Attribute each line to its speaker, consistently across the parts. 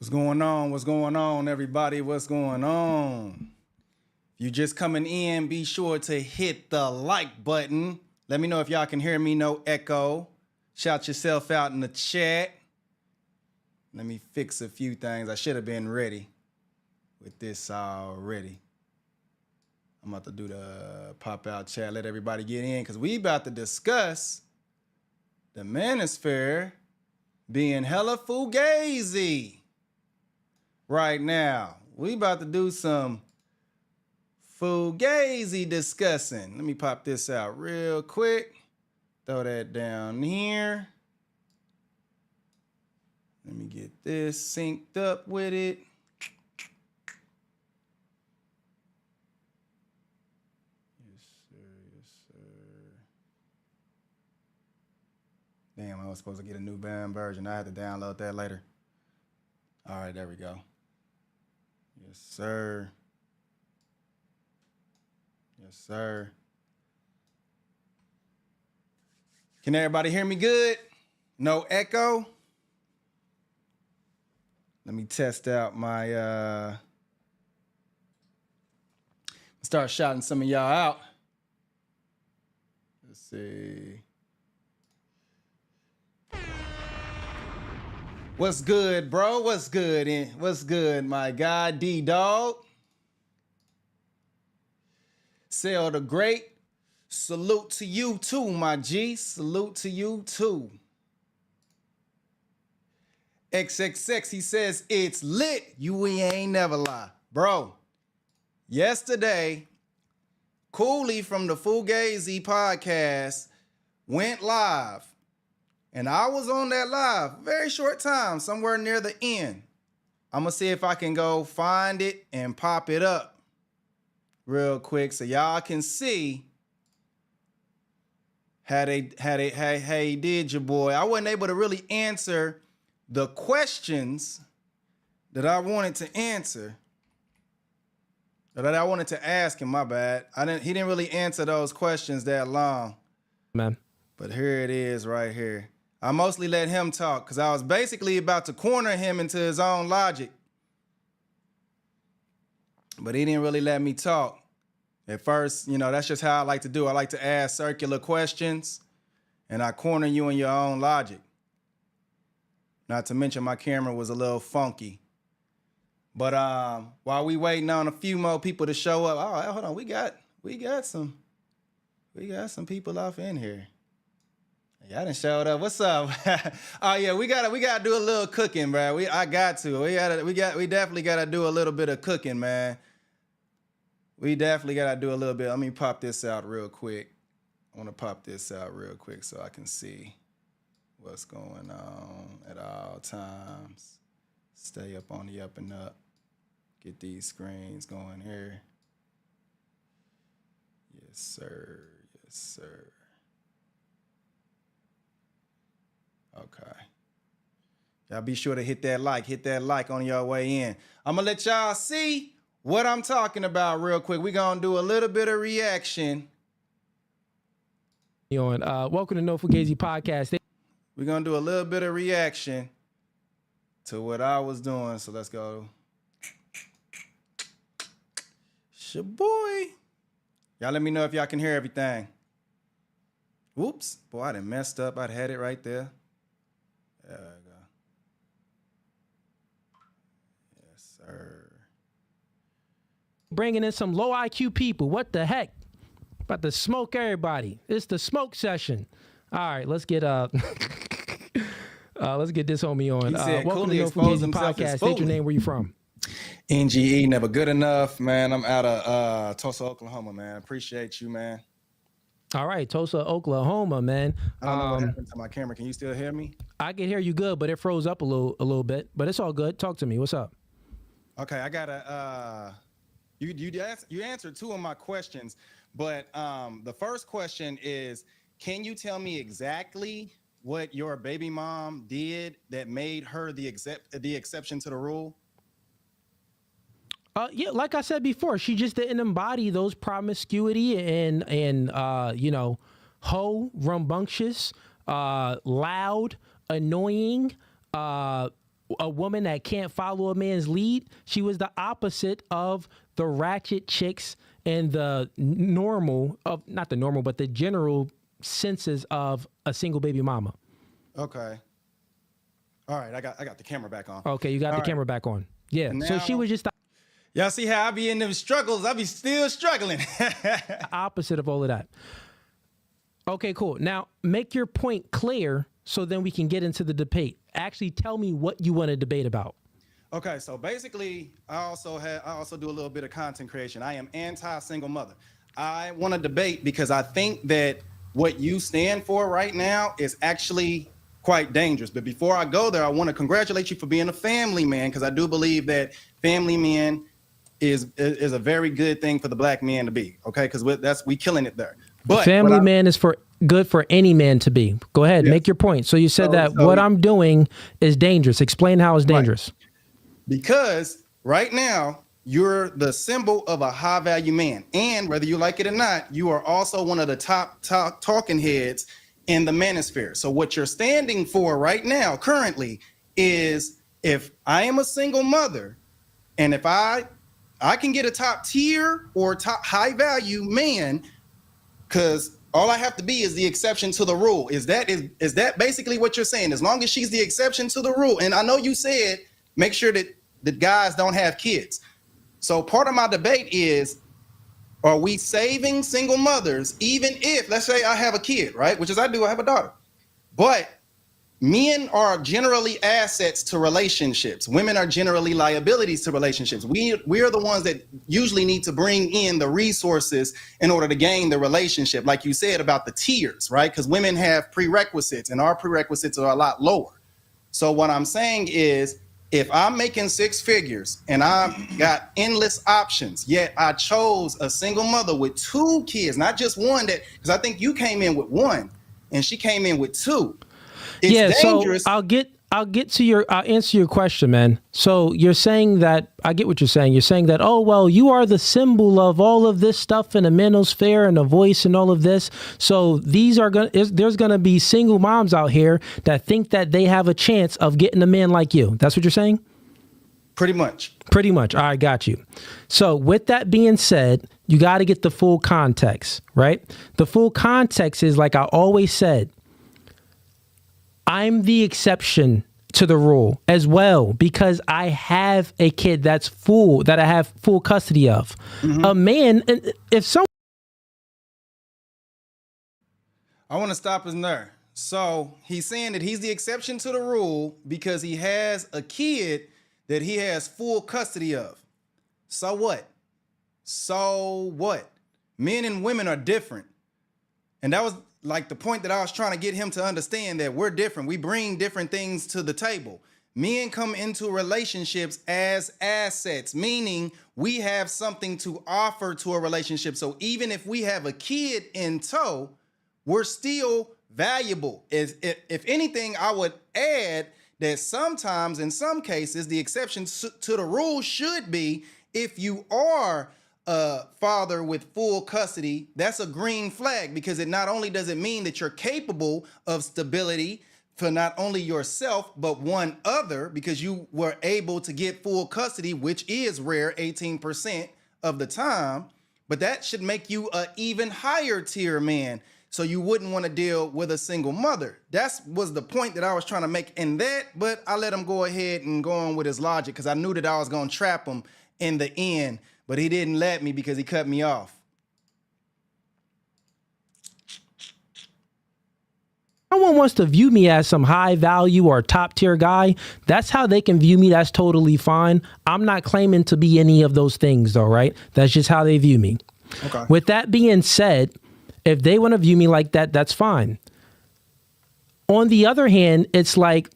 Speaker 1: What's going on? What's going on, everybody? What's going on? If you just coming in, be sure to hit the like button. Let me know if y'all can hear me, no echo. Shout yourself out in the chat. Let me fix a few things. I should have been ready with this already. I'm about to do the pop-out chat, let everybody get in, because we about to discuss the Manosphere being hella Fugazi right now. We about to do some Fugazi discussing. Let me pop this out real quick. Throw that down here. Let me get this synced up with it. Yes, sir. Yes, sir. Damn, I was supposed to get a new band version. I had to download that later. All right, there we go. Yes, sir. Yes, sir. Can everybody hear me good? No echo? Let me test out my, start shouting some of y'all out. Let's see. What's good, bro? What's good? What's good, my guy, D-Dog? Sell the Great. Salute to you too, my G. Salute to you too. XXX, he says, it's lit. You ain't never lie. Bro, yesterday, Cooley from the Fugazi podcast went live. And I was on that live, very short time, somewhere near the end. I'm going to see if I can go find it and pop it up real quick so y'all can see how he did your boy. I wasn't able to really answer the questions that I wanted to answer, or that I wanted to ask him, my bad. He didn't really answer those questions that long.
Speaker 2: Man.
Speaker 1: But here it is right here. I mostly let him talk because I was basically about to corner him into his own logic. But he didn't really let me talk. At first, you know, that's just how I like to do. I like to ask circular questions, and I corner you in your own logic. Not to mention my camera was a little funky. But while we waiting on a few more people to show up, oh, hold on, we got some people off in here. Y'all done showed up. What's up? Oh yeah, we gotta do a little cooking, bro. We definitely gotta do a little bit of cooking, man. We definitely gotta do a little bit. Let me pop this out real quick. I want to pop this out real quick so I can see what's going on at all times. Stay up on the up and up. Get these screens going here. Yes, sir. Yes, sir. Okay. Y'all be sure to hit that like on your way in. I'm gonna let y'all see what I'm talking about real quick. We're gonna do a little bit of reaction.
Speaker 2: Welcome to No Fugazi Podcast.
Speaker 1: We're gonna do a little bit of reaction to what I was doing. So let's go. Shaboy. Y'all let me know if y'all can hear everything. Whoops. Boy, I done messed up. I'd had it right there. There we go. Yes, sir.
Speaker 2: Bringing in some low IQ people. What the heck? About to smoke everybody. It's the smoke session. All right, let's get this homie on. Welcome to No Fugazi Podcast. State your name. Where you from?
Speaker 1: NGE Never Good Enough, man. I'm out of Tulsa, Oklahoma, man. Appreciate you, man.
Speaker 2: All right, Tulsa, Oklahoma, man.
Speaker 1: I don't know what happened to my camera. Can you still hear me?
Speaker 2: I can hear you good, but it froze up a little bit. But it's all good. Talk to me. What's up?
Speaker 1: Okay, I gotta. You answered two of my questions, but the first question is, can you tell me exactly what your baby mom did that made her the exception to the rule?
Speaker 2: Yeah, like I said before, she just didn't embody those promiscuity and rambunctious, loud, annoying, a woman that can't follow a man's lead. She was the opposite of the ratchet chicks and the not the normal, but the general senses of a single baby mama.
Speaker 1: Okay. All right, I got the camera back on.
Speaker 2: Okay, you got the camera back on. Yeah.
Speaker 1: Now,
Speaker 2: so she was just the
Speaker 1: y'all see how I be in them struggles? I be still struggling.
Speaker 2: opposite of all of that. Okay, cool. Now make your point clear so then we can get into the debate. Actually tell me what you want to debate about.
Speaker 1: Okay, so basically I also do a little bit of content creation. I am anti-single mother. I want to debate because I think that what you stand for right now is actually quite dangerous. But before I go there, I want to congratulate you for being a family man, because I do believe that family man is a very good thing for the black man to be. Okay, because we killing it there. But
Speaker 2: family man is good for any man to be. Go ahead,
Speaker 1: yes.
Speaker 2: Make your point. So you said that what I'm doing is dangerous. Explain how it's dangerous.
Speaker 1: Right. Because right now you're the symbol of a high value man, and whether you like it or not, you are also one of the top talking heads in the manosphere. So what you're standing for right now, currently, is if I am a single mother, and if I can get a top tier or top high value man, because all I have to be is the exception to the rule. Is that basically what you're saying? As long as she's the exception to the rule, and I know you said make sure that the guys don't have kids. So part of my debate is, are we saving single mothers, even if, let's say I have a kid, right? Which is I do, I have a daughter. But men are generally assets to relationships. Women are generally liabilities to relationships. We are the ones that usually need to bring in the resources in order to gain the relationship. Like you said about the tiers, right? Because women have prerequisites and our prerequisites are a lot lower. So what I'm saying is, if I'm making six figures and I've got endless options, yet I chose a single mother with two kids, not just one, because I think you came in with one and she came in with two. It's dangerous.
Speaker 2: So I'll answer your question, man. So you're saying that, I get what you're saying. You're saying that, oh, well, you are the symbol of all of this stuff in the manosphere and the voice and all of this. So there's going to be single moms out here that think that they have a chance of getting a man like you. That's what you're saying?
Speaker 1: Pretty much.
Speaker 2: Pretty much. All right, got you. So with that being said, you got to get the full context, right? The full context is, like I always said, I'm the exception to the rule as well, because I have a kid that I have full custody of. Mm-hmm. A man, if someone...
Speaker 1: I want to stop him there. So he's saying that he's the exception to the rule because he has a kid that he has full custody of. So what? So what? Men and women are different. And that was like the point that I was trying to get him to understand, that we're different. We bring different things to the table. Men come into relationships as assets, meaning we have something to offer to a relationship. So even if we have a kid in tow, we're still valuable. If anything, I would add that sometimes, in some cases, the exception to the rule should be if you are a father with full custody, that's a green flag, because it not only does it mean that you're capable of stability for not only yourself, but one other, because you were able to get full custody, which is rare 18% of the time, but that should make you an even higher tier man. So you wouldn't want to deal with a single mother. That was the point that I was trying to make in that, but I let him go ahead and go on with his logic because I knew that I was going to trap him in the end. But he didn't let me because he cut me off.
Speaker 2: Someone wants to view me as some high value or top tier guy. That's how they can view me. That's totally fine. I'm not claiming to be any of those things though, right? That's just how they view me. Okay. With that being said, if they want to view me like that, that's fine. On the other hand, it's like,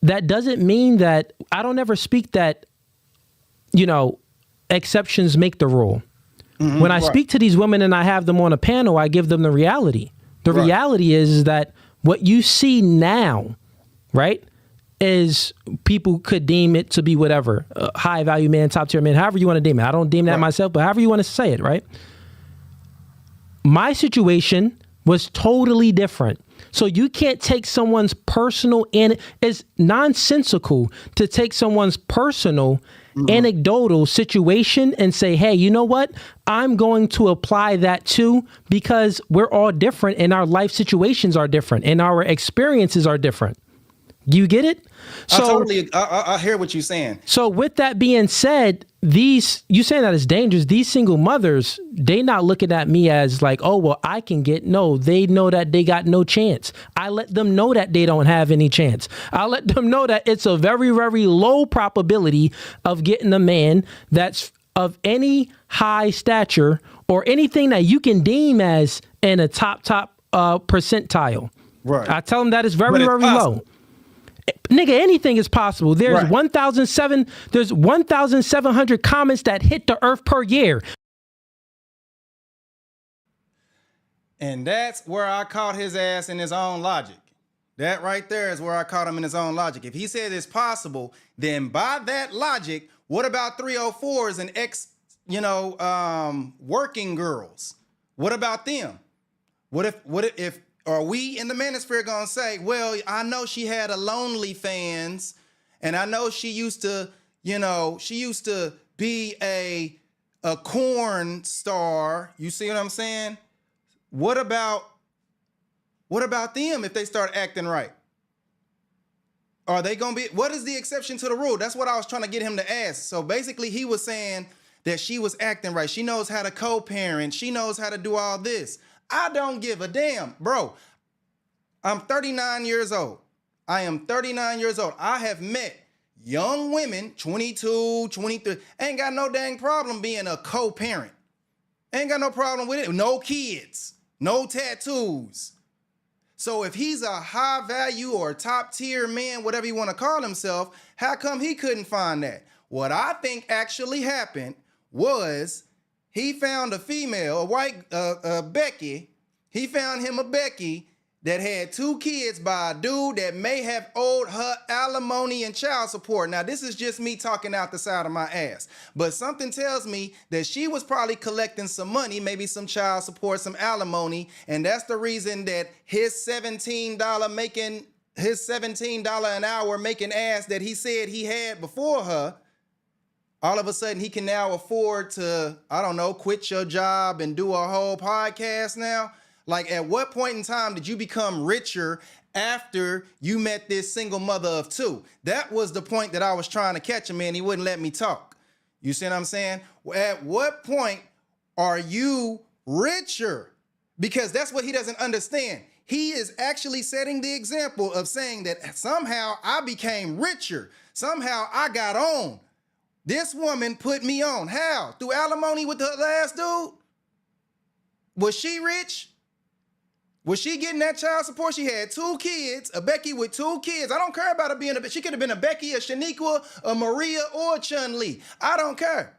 Speaker 2: that doesn't mean that I don't ever speak that, exceptions make the rule. Mm-hmm, when I speak to these women and I have them on a panel, I give them the reality. The reality is that what you see now, right, is people could deem it to be whatever, high value man, top tier man, however you want to deem it. I don't deem that myself, but however you want to say it, right? My situation was totally different. So you can't take someone's personal, and it's nonsensical to take someone's personal anecdotal situation and say, hey, you know what? I'm going to apply that too, because we're all different and our life situations are different and our experiences are different. You get it? So
Speaker 1: I hear what you're saying.
Speaker 2: So with that being said, you saying that it's dangerous. These single mothers, they not looking at me as like, oh, well, I can get. No, they know that they got no chance. I let them know that they don't have any chance. I let them know that it's a very, very low probability of getting a man that's of any high stature or anything that you can deem as in a top percentile.
Speaker 1: Right.
Speaker 2: I tell them that it's very, very low. Nigga, anything is possible. There's 1,700 comets that hit the earth per year.
Speaker 1: And that's where I caught his ass in his own logic. That right there is where I caught him in his own logic. If he said it's possible, then by that logic, what about 304s and working girls? What about them? What if are we in the manosphere gonna say, well, I know she had a lonely fans, and I know she used to be a corn star. You see what I'm saying? What about them if they start acting right? Are they gonna be, what is the exception to the rule? That's what I was trying to get him to ask. So basically he was saying that she was acting right. She knows how to co-parent. She knows how to do all this. I don't give a damn, bro. I'm 39 years old. I am 39 years old. I have met young women, 22, 23, ain't got no dang problem being a co-parent. Ain't got no problem with it. No kids, no tattoos. So if he's a high value or top tier man, whatever you want to call himself, how come he couldn't find that? What I think actually happened was he found a female, a white Becky. He found him a Becky that had 2 kids by a dude that may have owed her alimony and child support. Now, this is just me talking out the side of my ass. But something tells me that she was probably collecting some money, maybe some child support, some alimony, and that's the reason that his $17 an hour making ass that he said he had before her, all of a sudden he can now afford to, I don't know, quit your job and do a whole podcast now. Like, at what point in time did you become richer after you met this single mother of 2? That was the point that I was trying to catch him in. He wouldn't let me talk. You see what I'm saying? At what point are you richer? Because that's what he doesn't understand. He is actually setting the example of saying that somehow I became richer. Somehow I got on. This woman put me on. How? Through alimony with the last dude? Was she rich? Was she getting that child support? She had 2 kids, a Becky with 2 kids. I don't care about her being she could have been a Becky, a Shaniqua, a Maria, or a Chun-Li. I don't care.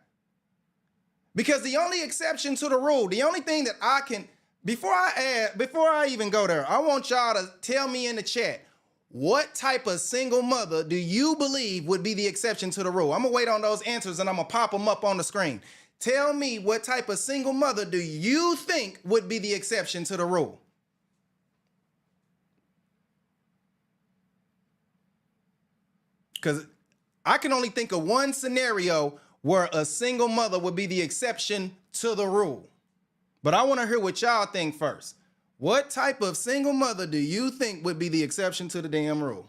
Speaker 1: Because the only exception to the rule, the only thing that I can, before I even go there, I want y'all to tell me in the chat, what type of single mother do you believe would be the exception to the rule? I'm gonna wait on those answers and I'm gonna pop them up on the screen. Tell me, what type of single mother do you think would be the exception to the rule? Because I can only think of one scenario where a single mother would be the exception to the rule. But I want to hear what y'all think first. What type of single mother do you think would be the exception to the damn rule?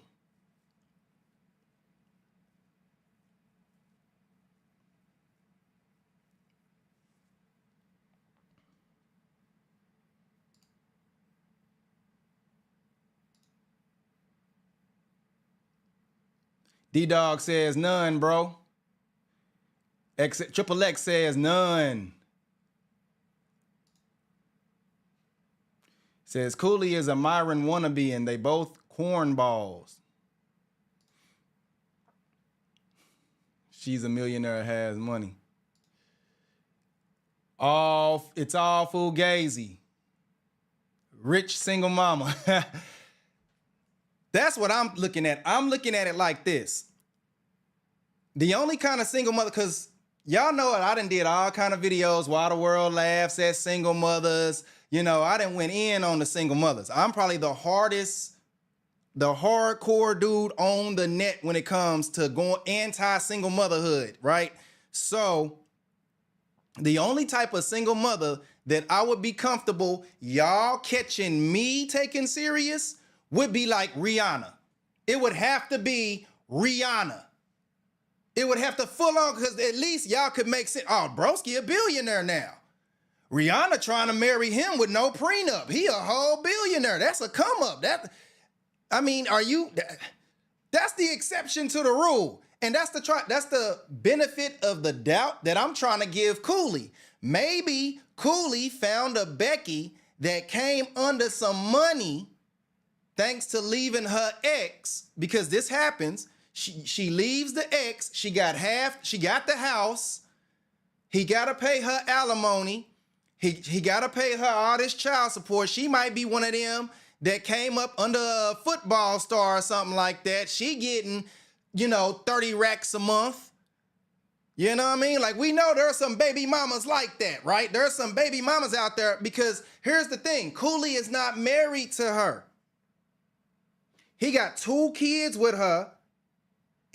Speaker 1: D-Dog says none, bro. Triple X says none. Says Cooley is a Myron wannabe and they both cornballs. She's a millionaire, has money. It's all Fugazi. Rich single mama. That's what I'm looking at. I'm looking at it like this. The only kind of single mother, because y'all know I done did all kind of videos, Why the World Laughs at Single Mothers, You know, I done went in on the single mothers. I'm probably the hardcore dude on the net when it comes to going anti-single motherhood, right? So the only type of single mother that I would be comfortable y'all catching me taking serious would be like Rihanna. It would have to be Rihanna. It would have to full on, because at least y'all could make sense. Oh, broski a billionaire now. Rihanna trying to marry him with no prenup. He a whole billionaire. That's a come up. That's the exception to the rule. And that's the benefit of the doubt that I'm trying to give Cooley. Maybe Cooley found a Becky that came under some money thanks to leaving her ex, because this happens. She leaves the ex. She got the house. He got to pay her alimony. He got to pay her all this child support. She might be one of them that came up under a football star or something like that. She getting, 30 racks a month. You know what I mean? Like, we know there are some baby mamas like that, right? There are some baby mamas out there, because here's the thing. Cooley is not married to her. He got 2 kids with her,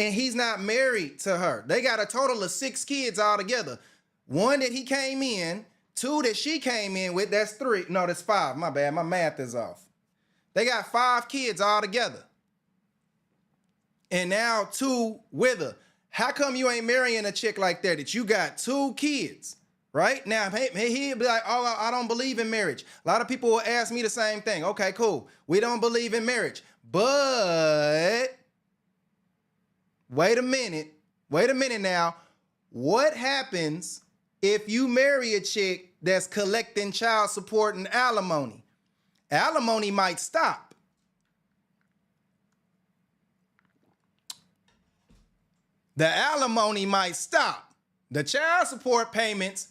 Speaker 1: and he's not married to her. They got a total of 6 kids altogether. 1 that he came in, 2 that she came in with. That's 3. No, that's 5. My bad. My math is off. They got 5 kids altogether. And now 2 with her. How come you ain't marrying a chick like that you got 2 kids, right? Now, he'd be like, oh, I don't believe in marriage. A lot of people will ask me the same thing. Okay, cool. We don't believe in marriage. But wait a minute now. What happens if you marry a chick that's collecting child support and alimony? Alimony might stop. The alimony might stop. The child support payments,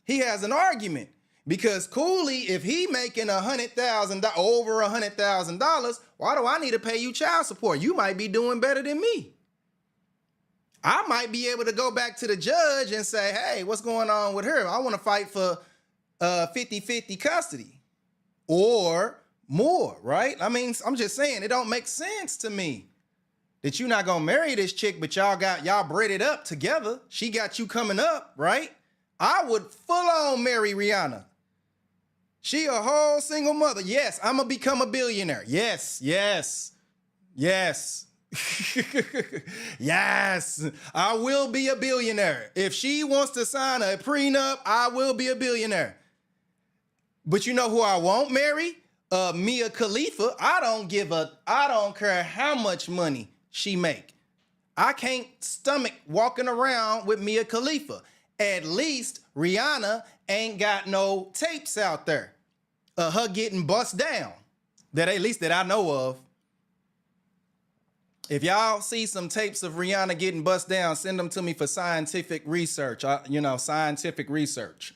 Speaker 1: he has an argument. Because Cooley, if he making $100,000, over $100,000, why do I need to pay you child support? You might be doing better than me. I might be able to go back to the judge and say, hey, what's going on with her? I want to fight for 50-50 custody or more, right? I mean, I'm just saying, it don't make sense to me that you're not gonna marry this chick, but y'all bred it up together. She got you coming up, right? I would full on marry Rihanna. She a whole single mother. Yes, I'm gonna become a billionaire. Yes. Yes, I will be a billionaire. If she wants to sign a prenup, I will be a billionaire. But you know who I won't marry? Mia Khalifa. I don't care how much money she make. I can't stomach walking around with Mia Khalifa. At least Rihanna ain't got no tapes out there. Her getting bust down. At least that I know of. If y'all see some tapes of Rihanna getting bust down, send them to me for scientific research. Scientific research.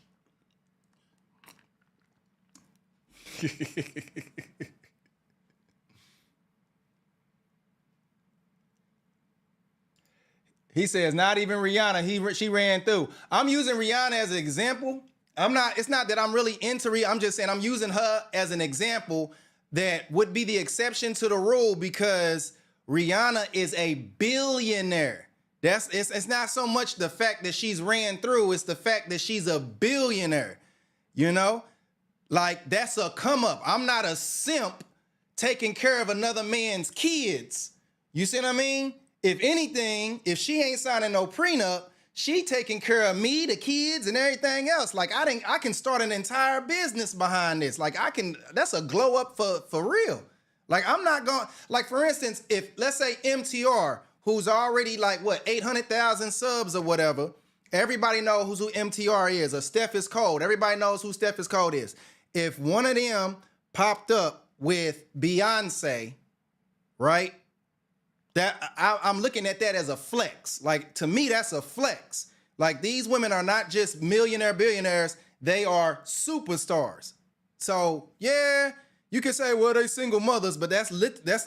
Speaker 1: He says, not even Rihanna. She ran through. I'm using Rihanna as an example. It's not that I'm really into Rihanna. I'm just saying I'm using her as an example that would be the exception to the rule, because Rihanna is a billionaire. It's not so much the fact that she's ran through, it's the fact that she's a billionaire. Like, that's a come up. I'm not a simp taking care of another man's kids. You see what I mean? If anything, if she ain't signing no prenup, she taking care of me, the kids, and everything else. Like, I can start an entire business behind this. Like, that's a glow up for real. Like, I'm not going, like, for instance, if, let's say MTR, who's already like, 800,000 subs or whatever, everybody knows who MTR is, or Steph is Cold. Everybody knows who Steph is Cold is. If one of them popped up with Beyonce, right? I'm looking at that as a flex. Like, to me, that's a flex. Like, these women are not just billionaires. They are superstars. So, yeah, you can say, well, they single mothers, but that's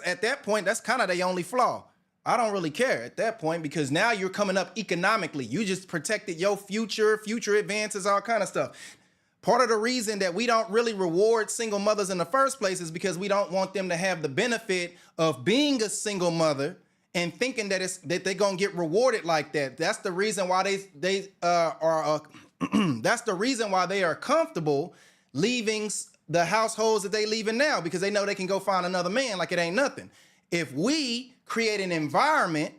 Speaker 1: at that point, that's kind of their only flaw. I don't really care at that point, because now you're coming up economically. You just protected your future advances, all kind of stuff. Part of the reason that we don't really reward single mothers in the first place is because we don't want them to have the benefit of being a single mother and thinking that they're gonna get rewarded like that. That's the reason why they are that's the reason why they are comfortable leaving the households that they leaving now, because they know they can go find another man like it ain't nothing. If we create an environment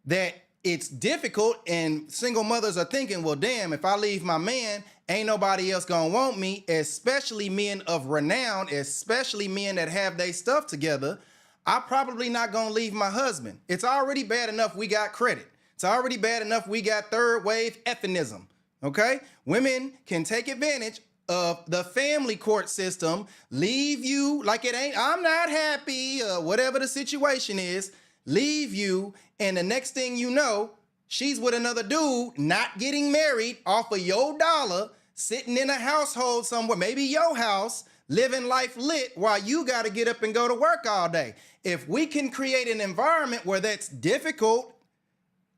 Speaker 1: that it's difficult and single mothers are thinking, well, damn, if I leave my man, ain't nobody else gonna want me, especially men of renown, especially men that have their stuff together, I'm probably not gonna leave my husband. It's already bad enough we got credit. It's already bad enough we got third wave feminism, okay? Women can take advantage of the family court system, leave you like it ain't, I'm not happy, whatever the situation is, leave you, and the next thing you know, she's with another dude, not getting married off of your dollar, sitting in a household somewhere, maybe your house, living life lit while you got to get up and go to work all day. If we can create an environment where that's difficult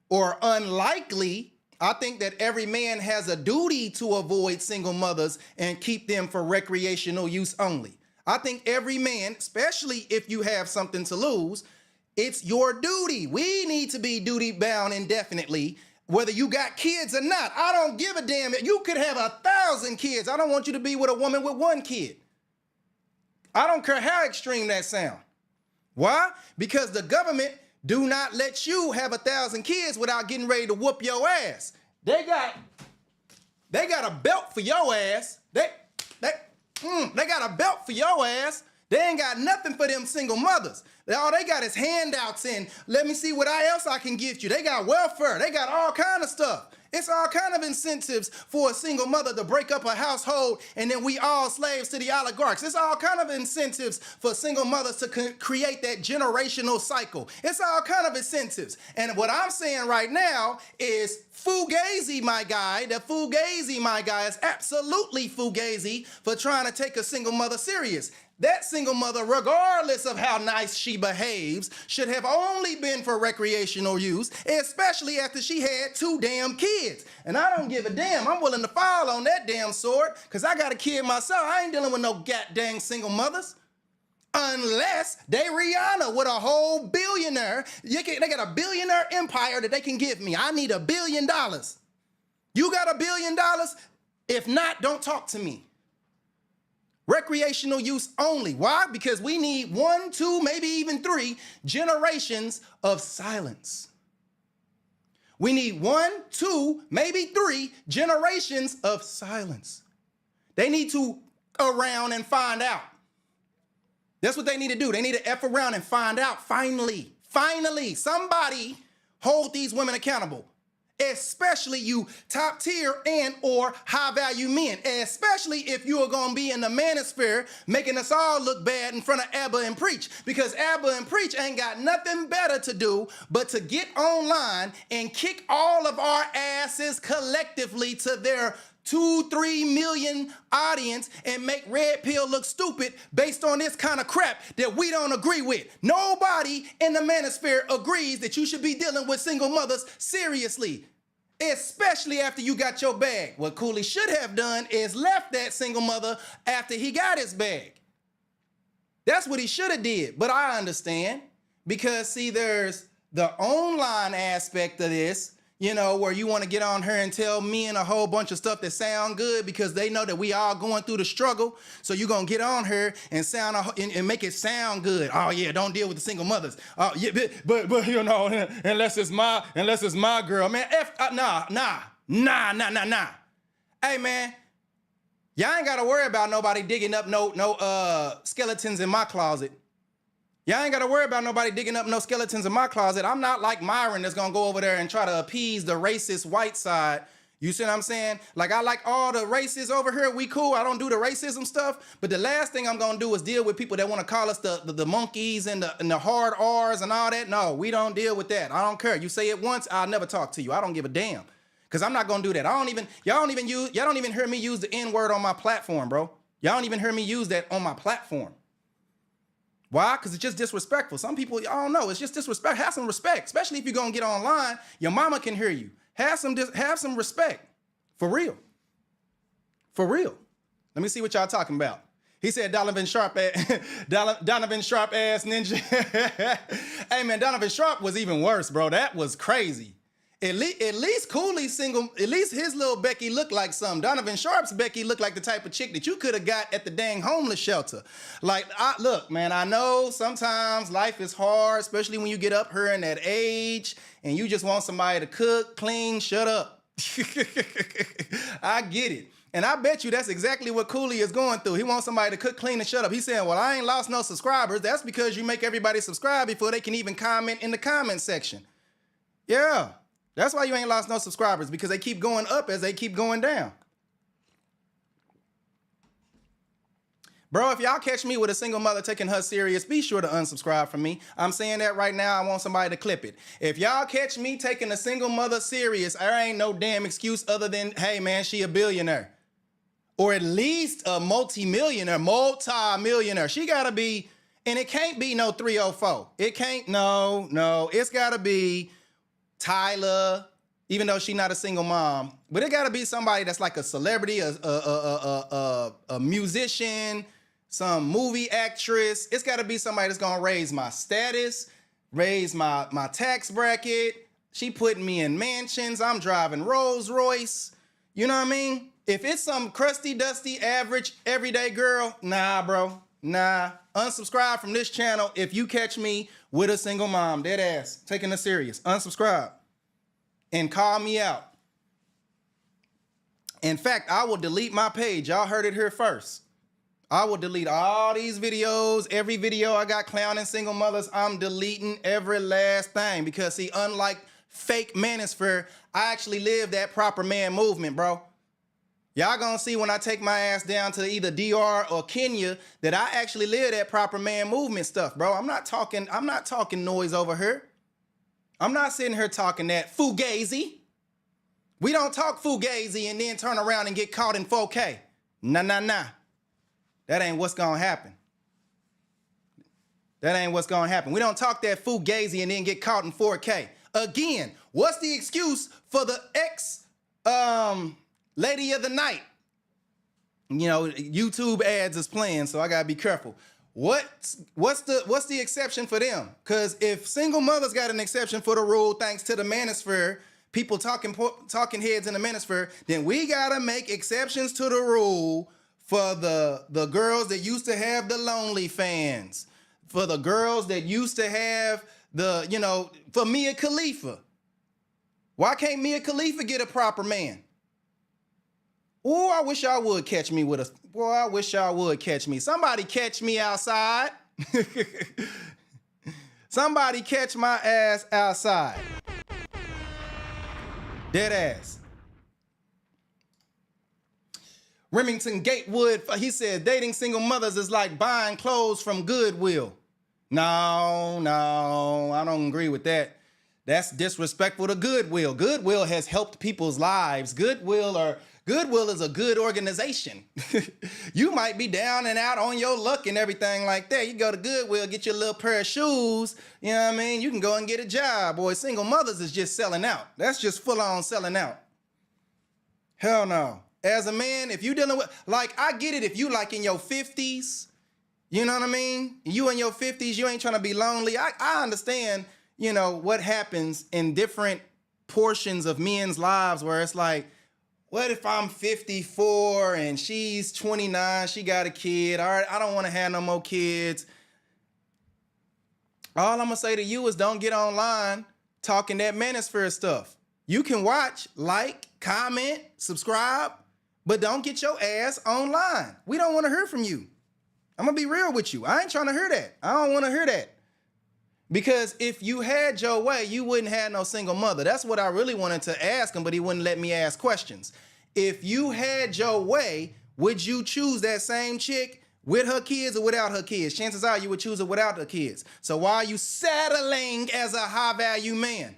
Speaker 1: or unlikely, I think that every man has a duty to avoid single mothers and keep them for recreational use only. I think every man, especially if you have something to lose, it's your duty. We need to be duty bound indefinitely, whether you got kids or not. I don't give a damn. You could have 1,000 kids. I don't want you to be with a woman with 1 kid. I don't care how extreme that sound. Why? Because the government do not let you have 1,000 kids without getting ready to whoop your ass. They got a belt for your ass. They got a belt for your ass. They ain't got nothing for them single mothers. All they got is handouts and let me see what else I can gift you. They got welfare. They got all kind of stuff. It's all kind of incentives for a single mother to break up a household and then we all slaves to the oligarchs. It's all kind of incentives for single mothers to create that generational cycle. It's all kind of incentives. And what I'm saying right now is Fugazee, my guy. The Fugazee, my guy, is absolutely Fugazee for trying to take a single mother serious. That single mother, regardless of how nice she behaves, should have only been for recreational use, especially after she had 2 damn kids. And I don't give a damn. I'm willing to fall on that damn sword because I got a kid myself. I ain't dealing with no goddamn single mothers. Unless they Rihanna with a whole billionaire. They got a billionaire empire that they can give me. I need $1 billion. You got $1 billion? If not, don't talk to me. Recreational use only. Why? Because we need 1, 2, maybe even 3 generations of silence. We need 1, 2, maybe 3 generations of silence. They need to around and find out. That's what they need to do. They need to F around and find out. Finally, somebody hold these women accountable. Especially you top tier and or high value men, especially if you are going to be in the manosphere making us all look bad in front of Abba and Preach, because Abba and Preach ain't got nothing better to do but to get online and kick all of our asses collectively to their 2-3 million audience and make Red Pill look stupid based on this kind of crap that we don't agree with. Nobody in the manosphere agrees that you should be dealing with single mothers seriously, especially after you got your bag. What Cooley should have done is left that single mother after he got his bag. That's what he should have did, but I understand because see, there's the online aspect of this, you know, where you want to get on her and tell men a whole bunch of stuff that sound good because they know that we all going through the struggle. So you're going to get on her and and make it sound good. Oh yeah, don't deal with the single mothers. Oh yeah, but you know, unless it's my girl, man. Nah. Hey man, y'all ain't got to worry about nobody digging up no skeletons in my closet. Y'all ain't got to worry about nobody digging up no skeletons in my closet. I'm not like Myron that's going to go over there and try to appease the racist white side. You see what I'm saying? Like, I like all the racists over here. We cool. I don't do the racism stuff. But the last thing I'm going to do is deal with people that want to call us the monkeys and the hard R's and all that. No, we don't deal with that. I don't care. You say it once, I'll never talk to you. I don't give a damn. Because I'm not going to do that. Y'all don't even hear me use the N-word on my platform, bro. Y'all don't even hear me use that on my platform. Why? Because it's just disrespectful. Some people, I don't know, it's just disrespect. Have some respect, especially if you're going to get online. Your mama can hear you. Have some respect. For real. For real. Let me see what y'all talking about. He said Donovan Sharp Donovan Sharp ass ninja. Hey man, Donovan Sharp was even worse, bro. That was crazy. At least Cooley's single, at least his little Becky looked like something. Donovan Sharp's Becky looked like the type of chick that you could have got at the dang homeless shelter. Like, look, man, I know sometimes life is hard, especially when you get up here in that age and you just want somebody to cook, clean, shut up. I get it. And I bet you that's exactly what Cooley is going through. He wants somebody to cook, clean, and shut up. He's saying, well, I ain't lost no subscribers. That's because you make everybody subscribe before they can even comment in the comment section. Yeah. That's why you ain't lost no subscribers, because they keep going up as they keep going down. Bro, if y'all catch me with a single mother taking her serious, be sure to unsubscribe from me. I'm saying that right now. I want somebody to clip it. If y'all catch me taking a single mother serious, there ain't no damn excuse other than, hey, man, she a billionaire. Or at least a multi-millionaire. She got to be, and it can't be no 304. It can't, no. It's got to be Tyler, even though she's not a single mom, but it got to be somebody that's like a celebrity, a musician, some movie actress. It's got to be somebody that's gonna raise my status, raise my tax bracket. She putting me in mansions. I'm driving Rolls Royce. You know what I mean? If it's some crusty, dusty, average, everyday girl, nah, bro, nah. Unsubscribe from this channel if you catch me with a single mom, dead ass, taking it serious. Unsubscribe and call me out. In fact, I will delete my page. Y'all heard it here first. I will delete all these videos. Every video I got clowning single mothers, I'm deleting every last thing. Because see, unlike fake Manosphere, I actually live that proper man movement, bro. Y'all gonna see when I take my ass down to either DR or Kenya that I actually live that proper man movement stuff, bro. I'm not talking noise over here. I'm not sitting here talking that Fugazi. We don't talk Fugazi and then turn around and get caught in 4K. Nah. That ain't what's gonna happen. That ain't what's gonna happen. We don't talk that Fugazi and then get caught in 4K. Again, what's the excuse for the lady of the night? You know, YouTube ads is playing, so I gotta be careful. What's the exception for them? Because if single mothers got an exception for the rule, thanks to the Manosphere, people talking heads in the Manosphere, then we gotta make exceptions to the rule for the girls that used to have the lonely fans, for the girls that used to have for Mia Khalifa. Why can't Mia Khalifa get a proper man? Oh, I wish y'all would catch me with a... Boy, I wish y'all would catch me. Somebody catch me outside. Somebody catch my ass outside. Dead ass. Remington Gatewood, he said, dating single mothers is like buying clothes from Goodwill. No, I don't agree with that. That's disrespectful to Goodwill. Goodwill has helped people's lives. Goodwill is a good organization. You might be down and out on your luck and everything like that. You go to Goodwill, get your little pair of shoes. You know what I mean? You can go and get a job. Boy, single mothers is just selling out. That's just full on selling out. Hell no. As a man, if you dealing with, like, I get it if you like in your 50s, you know what I mean? You in your 50s, you ain't trying to be lonely. I understand, you know, what happens in different portions of men's lives where it's like, what if I'm 54 and she's 29, she got a kid, all right, I don't want to have no more kids. All I'm going to say to you is don't get online talking that Manosphere stuff. You can watch, like, comment, subscribe, but don't get your ass online. We don't want to hear from you. I'm going to be real with you. I ain't trying to hear that. I don't want to hear that. Because if you had your way, you wouldn't have no single mother. That's what I really wanted to ask him, but he wouldn't let me ask questions. If you had your way, would you choose that same chick with her kids or without her kids? Chances are you would choose her without her kids. So why are you settling as a high-value man?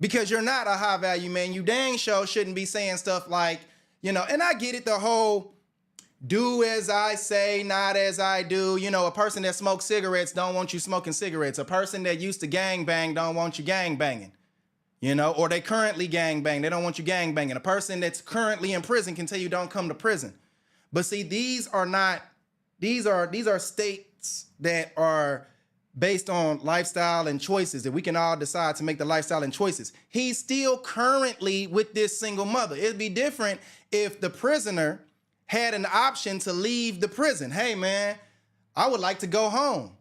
Speaker 1: Because you're not a high-value man. You dang sure shouldn't be saying stuff like, you know, and I get it, the whole do as I say, not as I do. You know, a person that smokes cigarettes don't want you smoking cigarettes. A person that used to gang bang don't want you gang banging. or they currently gangbang. They don't want you gangbanging. A person that's currently in prison can tell you don't come to prison. But see, these are states that are based on lifestyle and choices that we can all decide to make the lifestyle and choices. He's still currently with this single mother. It'd be different if the prisoner had an option to leave the prison. Hey man, I would like to go home,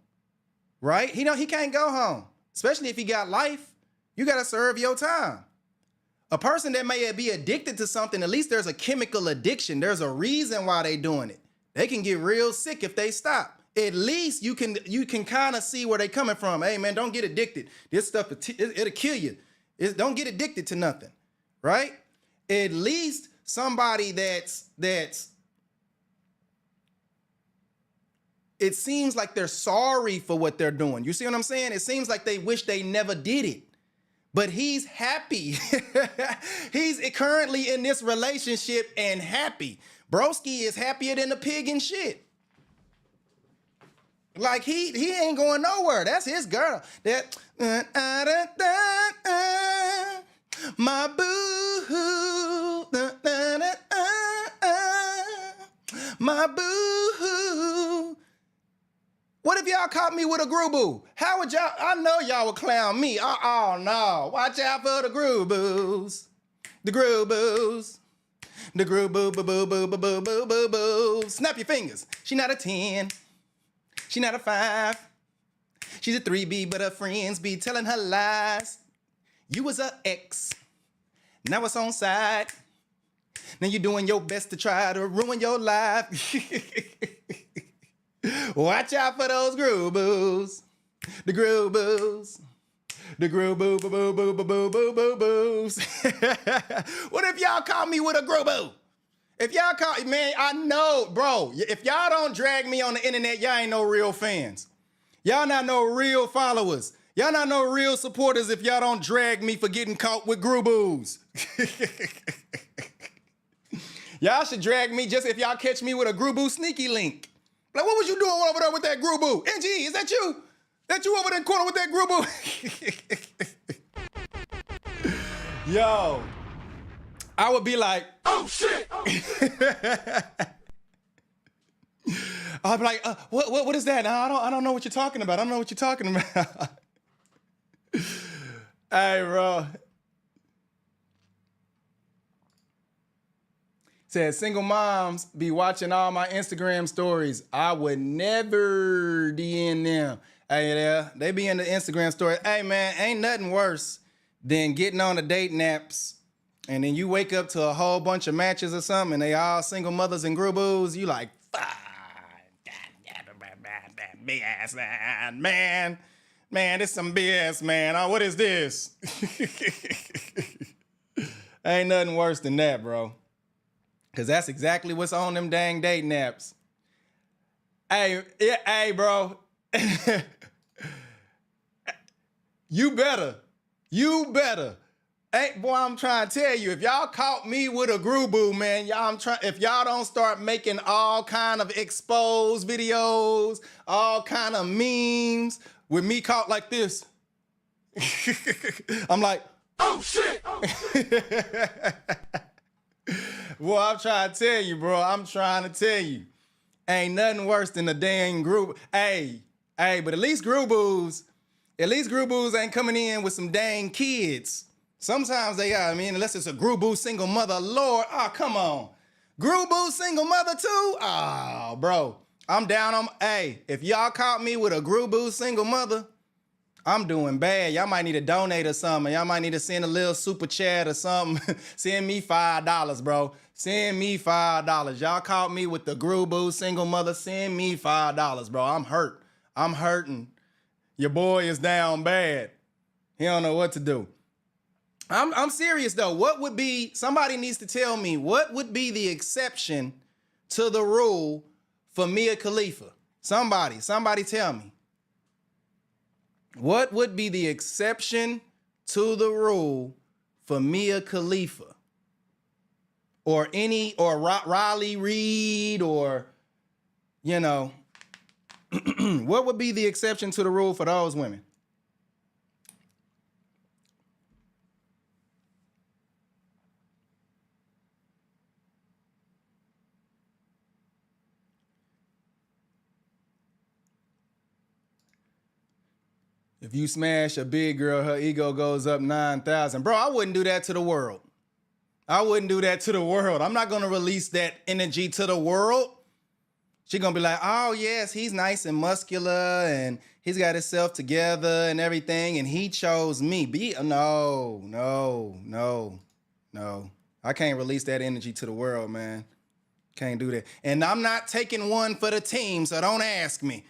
Speaker 1: right? He can't go home, especially if he got life. You got to serve your time. A person that may be addicted to something, at least there's a chemical addiction. There's a reason why they doing it. They can get real sick if they stop. At least you can kind of see where they coming from. Hey man, don't get addicted. This stuff, it'll kill you. Don't get addicted to nothing, right? At least somebody that's it seems like they're sorry for what they're doing. You see what I'm saying? It seems like they wish they never did it. But he's happy. He's currently in this relationship and happy. Broski is happier than a pig and shit. Like he ain't going nowhere. That's his girl. That my boo, my boo. What if y'all caught me with a groo-boo? How would y'all? I know y'all would clown me. Oh no! Watch out for the groo-boos. The groo-boos. The groo-boo, boo, boo, boo, boo, boo, boo, boo, boo. Snap your fingers. She not a 10. She not a 5. She's a 3B, but her friends be telling her lies. You was a X. Now it's on side. Now you're doing your best to try to ruin your life. Watch out for those groo-boos. The groo-boos. The groo-boo, boo, boo, boo, boo, boo, boo, boo, boos. What if y'all caught me with a groo-boo? If y'all caught, man, I know, bro, if y'all don't drag me on the internet, y'all ain't no real fans. Y'all not no real followers. Y'all not no real supporters if y'all don't drag me for getting caught with groo-boos. Y'all should drag me just if y'all catch me with a groo-boo sneaky link. Like, what was you doing over there with that groo-boo? NG, is that you? That you over there in the corner with that groo-boo? Yo, I would be like, oh shit. I'd be like, what is that? No, I don't know what you're talking about. I don't know what you're talking about. Hey, bro. Said, single moms be watching all my Instagram stories. I would never DM them. Hey, there, they be in the Instagram story. Hey, man, ain't nothing worse than getting on the dating apps and then you wake up to a whole bunch of matches or something and they all single mothers and groo-boos. You like, BS, man. Man, this some BS, man. Oh, what is this? Ain't nothing worse than that, bro. Because that's exactly what's on them dang dating apps. Hey, bro. You better. Hey, boy, I'm trying to tell you, if y'all caught me with a groo-boo, man, if y'all don't start making all kind of exposed videos, all kind of memes with me caught like this, I'm like, oh shit. Boy, I'm trying to tell you, bro. I'm trying to tell you. Ain't nothing worse than a dang groo. Hey, but at least groo-boos ain't coming in with some dang kids. Sometimes they are, unless it's a groo-boo single mother. Lord, oh, come on. Groo-boo single mother too? Oh, bro. I'm down on, if y'all caught me with a groo-boo single mother, I'm doing bad. Y'all might need to donate or something. Y'all might need to send a little super chat or something. Send me $5, bro. Send me $5. Y'all caught me with the groo-boo single mother. Send me $5, bro. I'm hurt. I'm hurting. Your boy is down bad. He don't know what to do. I'm serious though. Somebody needs to tell me what would be the exception to the rule for Mia Khalifa? Somebody tell me. What would be the exception to the rule for Mia Khalifa? Or Riley Reid, or, what would be the exception to the rule for those women? If you smash a big girl, her ego goes up 9,000. Bro, I wouldn't do that to the world. I wouldn't do that to the world. I'm not going to release that energy to the world. She going to be like, oh, yes, he's nice and muscular and he's got himself together and everything. And he chose me. No. I can't release that energy to the world, man. Can't do that. And I'm not taking one for the team, so don't ask me.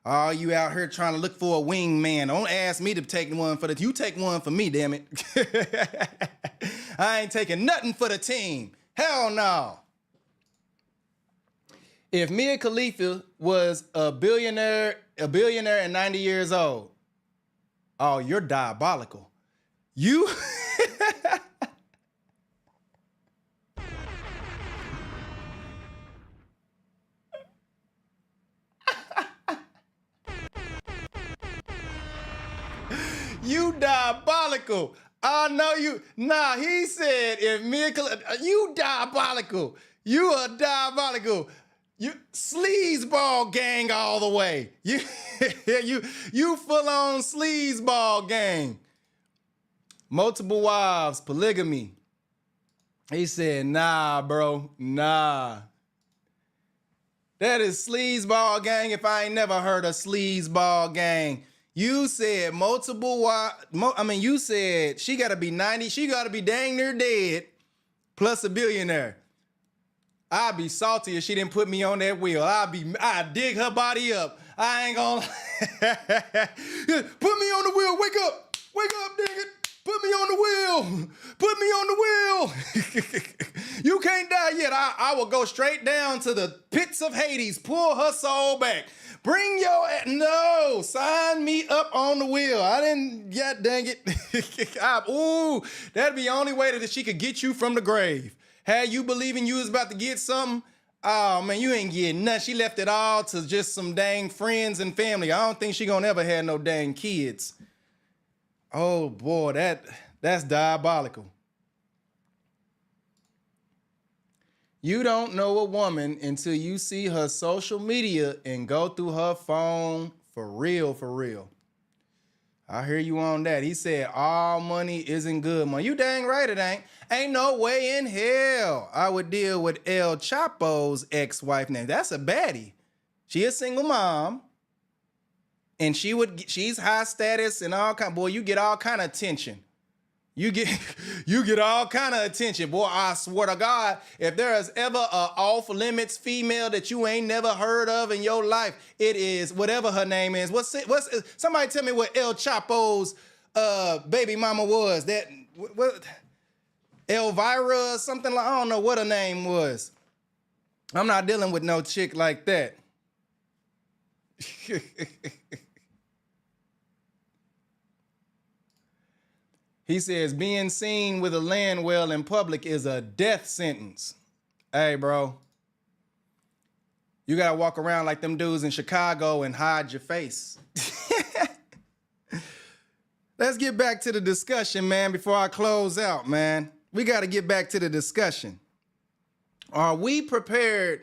Speaker 1: Oh, you out here trying to look for a wingman. Don't ask me to take one for the team. You take one for me, damn it. I ain't taking nothing for the team. Hell no. If Mia Khalifa was a billionaire and 90 years old, oh, you're diabolical. You... You diabolical. I know you. Nah, he said if Mia Khalifa, you diabolical. You are diabolical. You sleazeball gang all the way. You full on sleazeball gang. Multiple wives, polygamy. He said, nah, bro, nah. That is sleazeball gang if I ain't never heard of sleazeball gang. You said you said she gotta be 90, she gotta be dang near dead, plus a billionaire. I'd be salty if she didn't put me on that wheel. I'd dig her body up. I ain't gonna put me on the wheel, wake up, dig it. Put me on the wheel. Put me on the wheel. You can't die yet. I will go straight down to the pits of Hades, pull her soul back. Bring your no, sign me up on the wheel. I didn't, yeah, dang it. That'd be the only way that she could get you from the grave. Had you believing you was about to get something, oh man, you ain't getting nothing. She left it all to just some dang friends and family. I don't think she gonna ever have no dang kids. Oh boy, that's diabolical. You don't know a woman until you see her social media and go through her phone for real, for real. I hear you on that. He said all money isn't good money. You dang right it ain't. Ain't no way in hell I would deal with El Chapo's ex-wife name. That's a baddie. She a single mom. And she's high status and all kind. Boy, you get all kind of attention. You get all kind of attention. Boy, I swear to God, if there is ever a off limits female that you ain't never heard of in your life, it is whatever her name is. What's somebody tell me what El Chapo's baby mama was? That what Elvira or something like, I don't know what her name was. I'm not dealing with no chick like that. He says, being seen with a land well in public is a death sentence. Hey, bro. You got to walk around like them dudes in Chicago and hide your face. Let's get back to the discussion, man, before I close out, man. We got to get back to the discussion. Are we prepared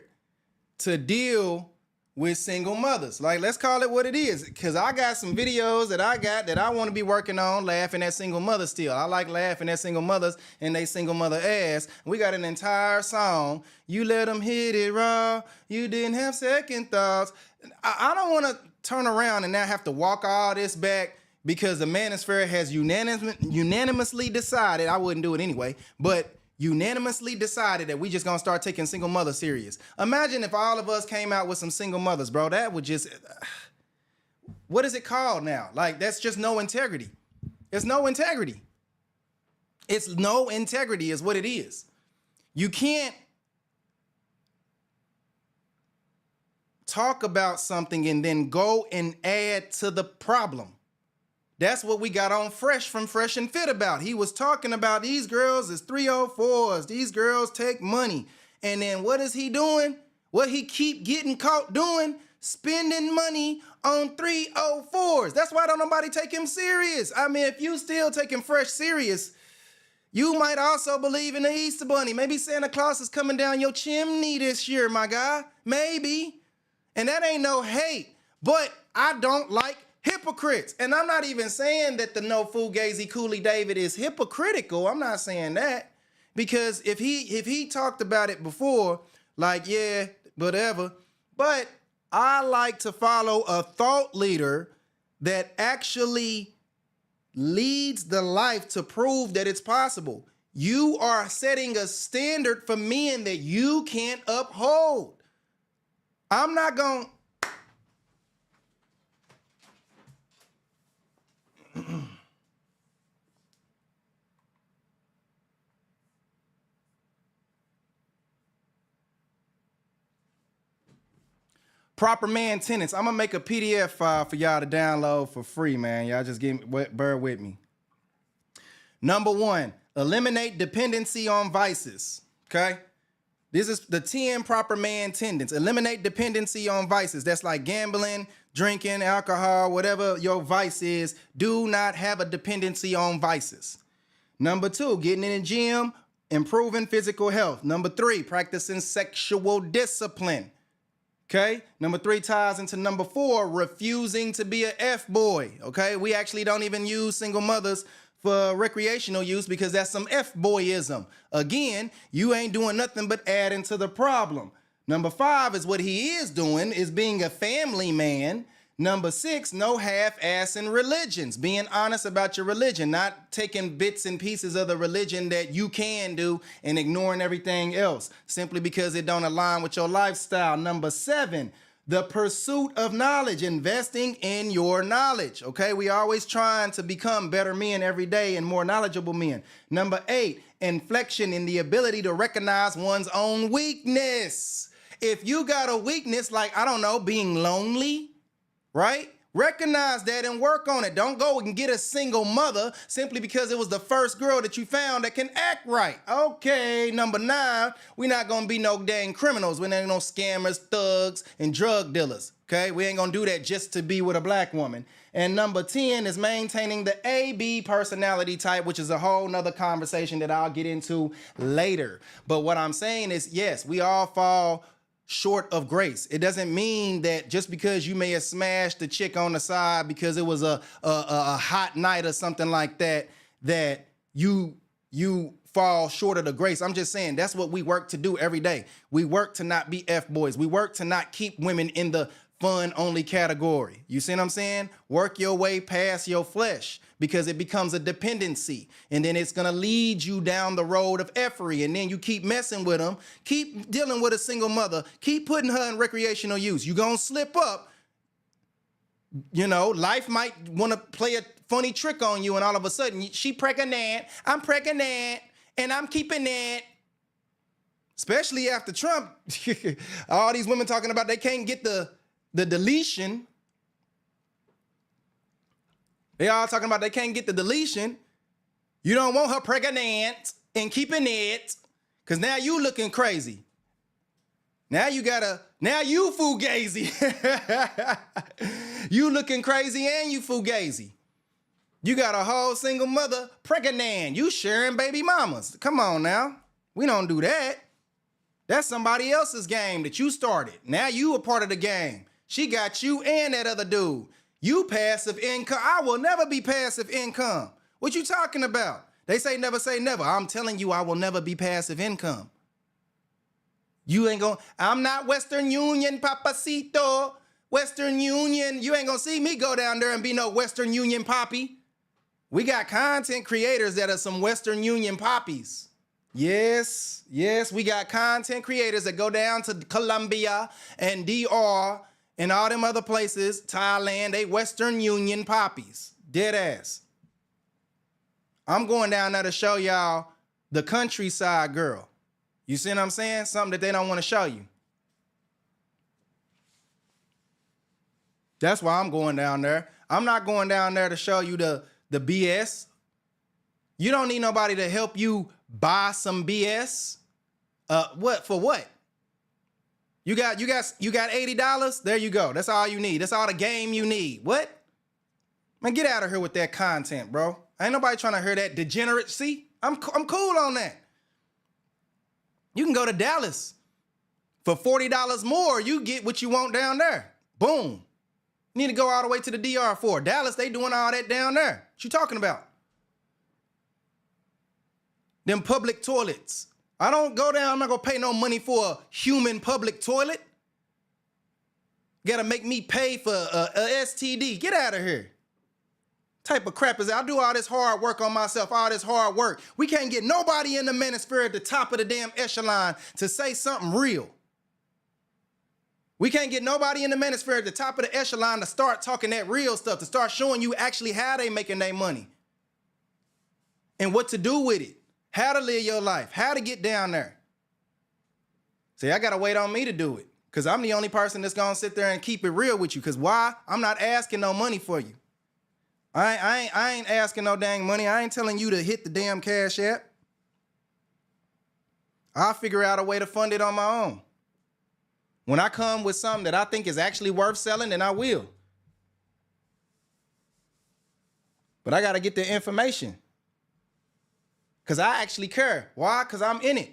Speaker 1: to deal with single mothers? Like, let's call it what it is. Because I got some videos that I want to be working on, laughing at single mothers still. I like laughing at single mothers and they single mother ass. We got an entire song. You let them hit it raw. You didn't have second thoughts. I don't want to turn around and now have to walk all this back because the Manosphere has unanimously decided, I wouldn't do it anyway, but unanimously decided that we just gonna start taking single mothers serious. Imagine if all of us came out with some single mothers, bro. That would just, what is it called now? Like, that's just no integrity. It's no integrity. It's no integrity is what it is. You can't talk about something and then go and add to the problem. That's what we got on Fresh from Fresh and Fit about. He was talking about these girls is 304s. These girls take money. And then what is he doing? What he keep getting caught doing? Spending money on 304s. That's why don't nobody take him serious. I mean, if you still taking Fresh serious, you might also believe in the Easter Bunny. Maybe Santa Claus is coming down your chimney this year, my guy. Maybe. And that ain't no hate. But I don't like Hypocrites. And I'm not even saying that the no Fugazi Cooley David is hypocritical. I'm not saying that. Because if he talked about it before, like, yeah, whatever. But I like to follow a thought leader that actually leads the life to prove that it's possible. You are setting a standard for men that you can't uphold. I'm not going Proper man tenants. I'm gonna make a PDF file for y'all to download for free, man. Y'all just bear with me. Number 1, eliminate dependency on vices. Okay, this is the 10 proper man tenets. Eliminate dependency on vices. That's like gambling, drinking, alcohol, whatever your vice is. Do not have a dependency on vices. Number 2, getting in the gym, improving physical health. Number 3, practicing sexual discipline. Okay, number 3 ties into number 4, refusing to be a F-boy. Okay, we actually don't even use single mothers for recreational use because that's some F-boyism. Again, you ain't doing nothing but adding to the problem. Number 5 is what he is doing, is being a family man. Number 6, no half-assing religions, being honest about your religion, not taking bits and pieces of the religion that you can do and ignoring everything else simply because it don't align with your lifestyle. Number 7, the pursuit of knowledge, investing in your knowledge. Okay, we always trying to become better men every day and more knowledgeable men. Number 8, inflection in the ability to recognize one's own weakness. If you got a weakness like, I don't know, being lonely, right? Recognize that and work on it. Don't go and get a single mother simply because it was the first girl that you found that can act right. Okay, number 9, we're not gonna be no dang criminals. We ain't no scammers, thugs, and drug dealers. Okay, we ain't gonna do that just to be with a black woman. And number 10 is maintaining the AB personality type, which is a whole nother conversation that I'll get into later. But what I'm saying is, yes, we all fall short of grace. It doesn't mean that just because you may have smashed the chick on the side because it was a hot night or something like that, that you fall short of the grace. I'm just saying that's what we work to do every day. We work to not be F-boys. We work to not keep women in the fun only category. You see what I'm saying? Work your way past your flesh because it becomes a dependency. And then it's gonna lead you down the road of effery. And then you keep messing with them, keep dealing with a single mother, keep putting her in recreational use. You gonna slip up. You know, life might wanna play a funny trick on you and all of a sudden she pregnant, I'm pregnant, and I'm keeping it. Especially after Trump, all these women talking about they can't get the deletion. They all talking about they can't get the deletion. You don't want her pregnant and keeping it, because now you looking crazy. Now you Fugazi. You looking crazy and you Fugazi. You got a whole single mother pregnant. You sharing baby mamas. Come on now. We don't do that. That's somebody else's game that you started. Now you a part of the game. She got you and that other dude. You passive income. I will never be passive income. What you talking about? They say never. I'm telling you, I will never be passive income. You ain't gonna, I'm not Western Union, papacito. Western Union, you ain't gonna see me go down there and be no Western Union poppy. We got content creators that are some Western Union poppies. Yes, we got content creators that go down to Colombia and DR and all them other places, Thailand, they Western Union poppies. Dead ass. I'm going down there to show y'all the countryside girl. You see what I'm saying? Something that they don't want to show you. That's why I'm going down there. I'm not going down there to show you the BS. You don't need nobody to help you buy some BS. What for what? You got $80? There you go. That's all you need. That's all the game you need. What? Man, get out of here with that content, bro. Ain't nobody trying to hear that degeneracy. I'm cool on that. You can go to Dallas for $40 more. You get what you want down there. Boom. You need to go all the way to the DR for. Dallas, they doing all that down there. What you talking about? Them public toilets. I don't go down, I'm not gonna pay no money for a human public toilet. Gotta make me pay for a STD. Get out of here. Type of crap is that? I do all this hard work on myself, all this hard work. We can't get nobody in the manosphere at the top of the damn echelon to say something real. We can't get nobody in the manosphere at the top of the echelon to start talking that real stuff, to start showing you actually how they making their money and what to do with it, how to live your life, how to get down there. See, I gotta wait on me to do it because I'm the only person that's gonna sit there and keep it real with you. Because why? I'm not asking no money for you. I ain't asking no dang money. I ain't telling you to hit the damn Cash App. I'll figure out a way to fund it on my own. When I come with something that I think is actually worth selling, then I will. But I got to get the information. Because I actually care. Why? Because I'm in it.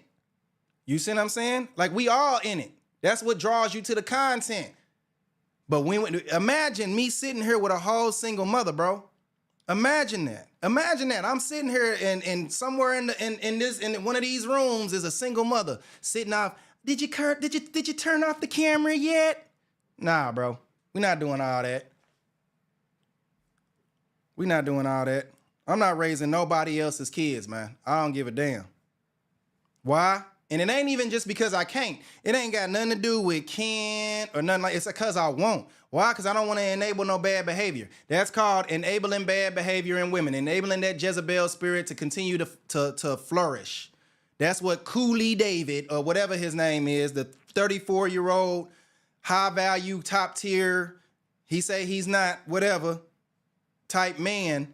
Speaker 1: You see what I'm saying? Like, we all in it. That's what draws you to the content. But imagine me sitting here with a whole single mother, bro. Imagine that. Imagine that. I'm sitting here and somewhere in one of these rooms is a single mother sitting off. Did you turn off the camera yet? Nah, bro. We're not doing all that. We're not doing all that. I'm not raising nobody else's kids, man. I don't give a damn. Why? And it ain't even just because I can't. It ain't got nothing to do with can't or nothing like. It's because I won't. Why? Because I don't want to enable no bad behavior. That's called enabling bad behavior in women, enabling that Jezebel spirit to continue to flourish. That's what Cooley David, or whatever his name is, the 34-year-old, high-value, top-tier, he say he's not whatever type man.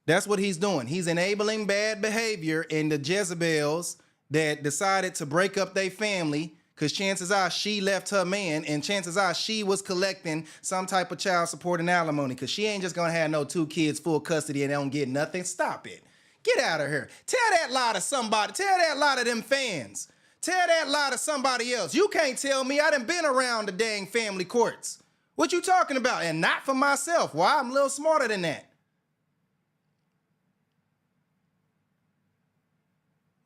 Speaker 1: That's what he's doing. He's enabling bad behavior in the Jezebels that decided to break up their family because chances are she left her man and chances are she was collecting some type of child support and alimony because she ain't just going to have no 2 kids full custody and don't get nothing. Stop it. Get out of here. Tell that lie to somebody. Tell that lie to them fans. Tell that lie to somebody else. You can't tell me. I done been around the dang family courts. What you talking about? And not for myself. Why? I'm a little smarter than that.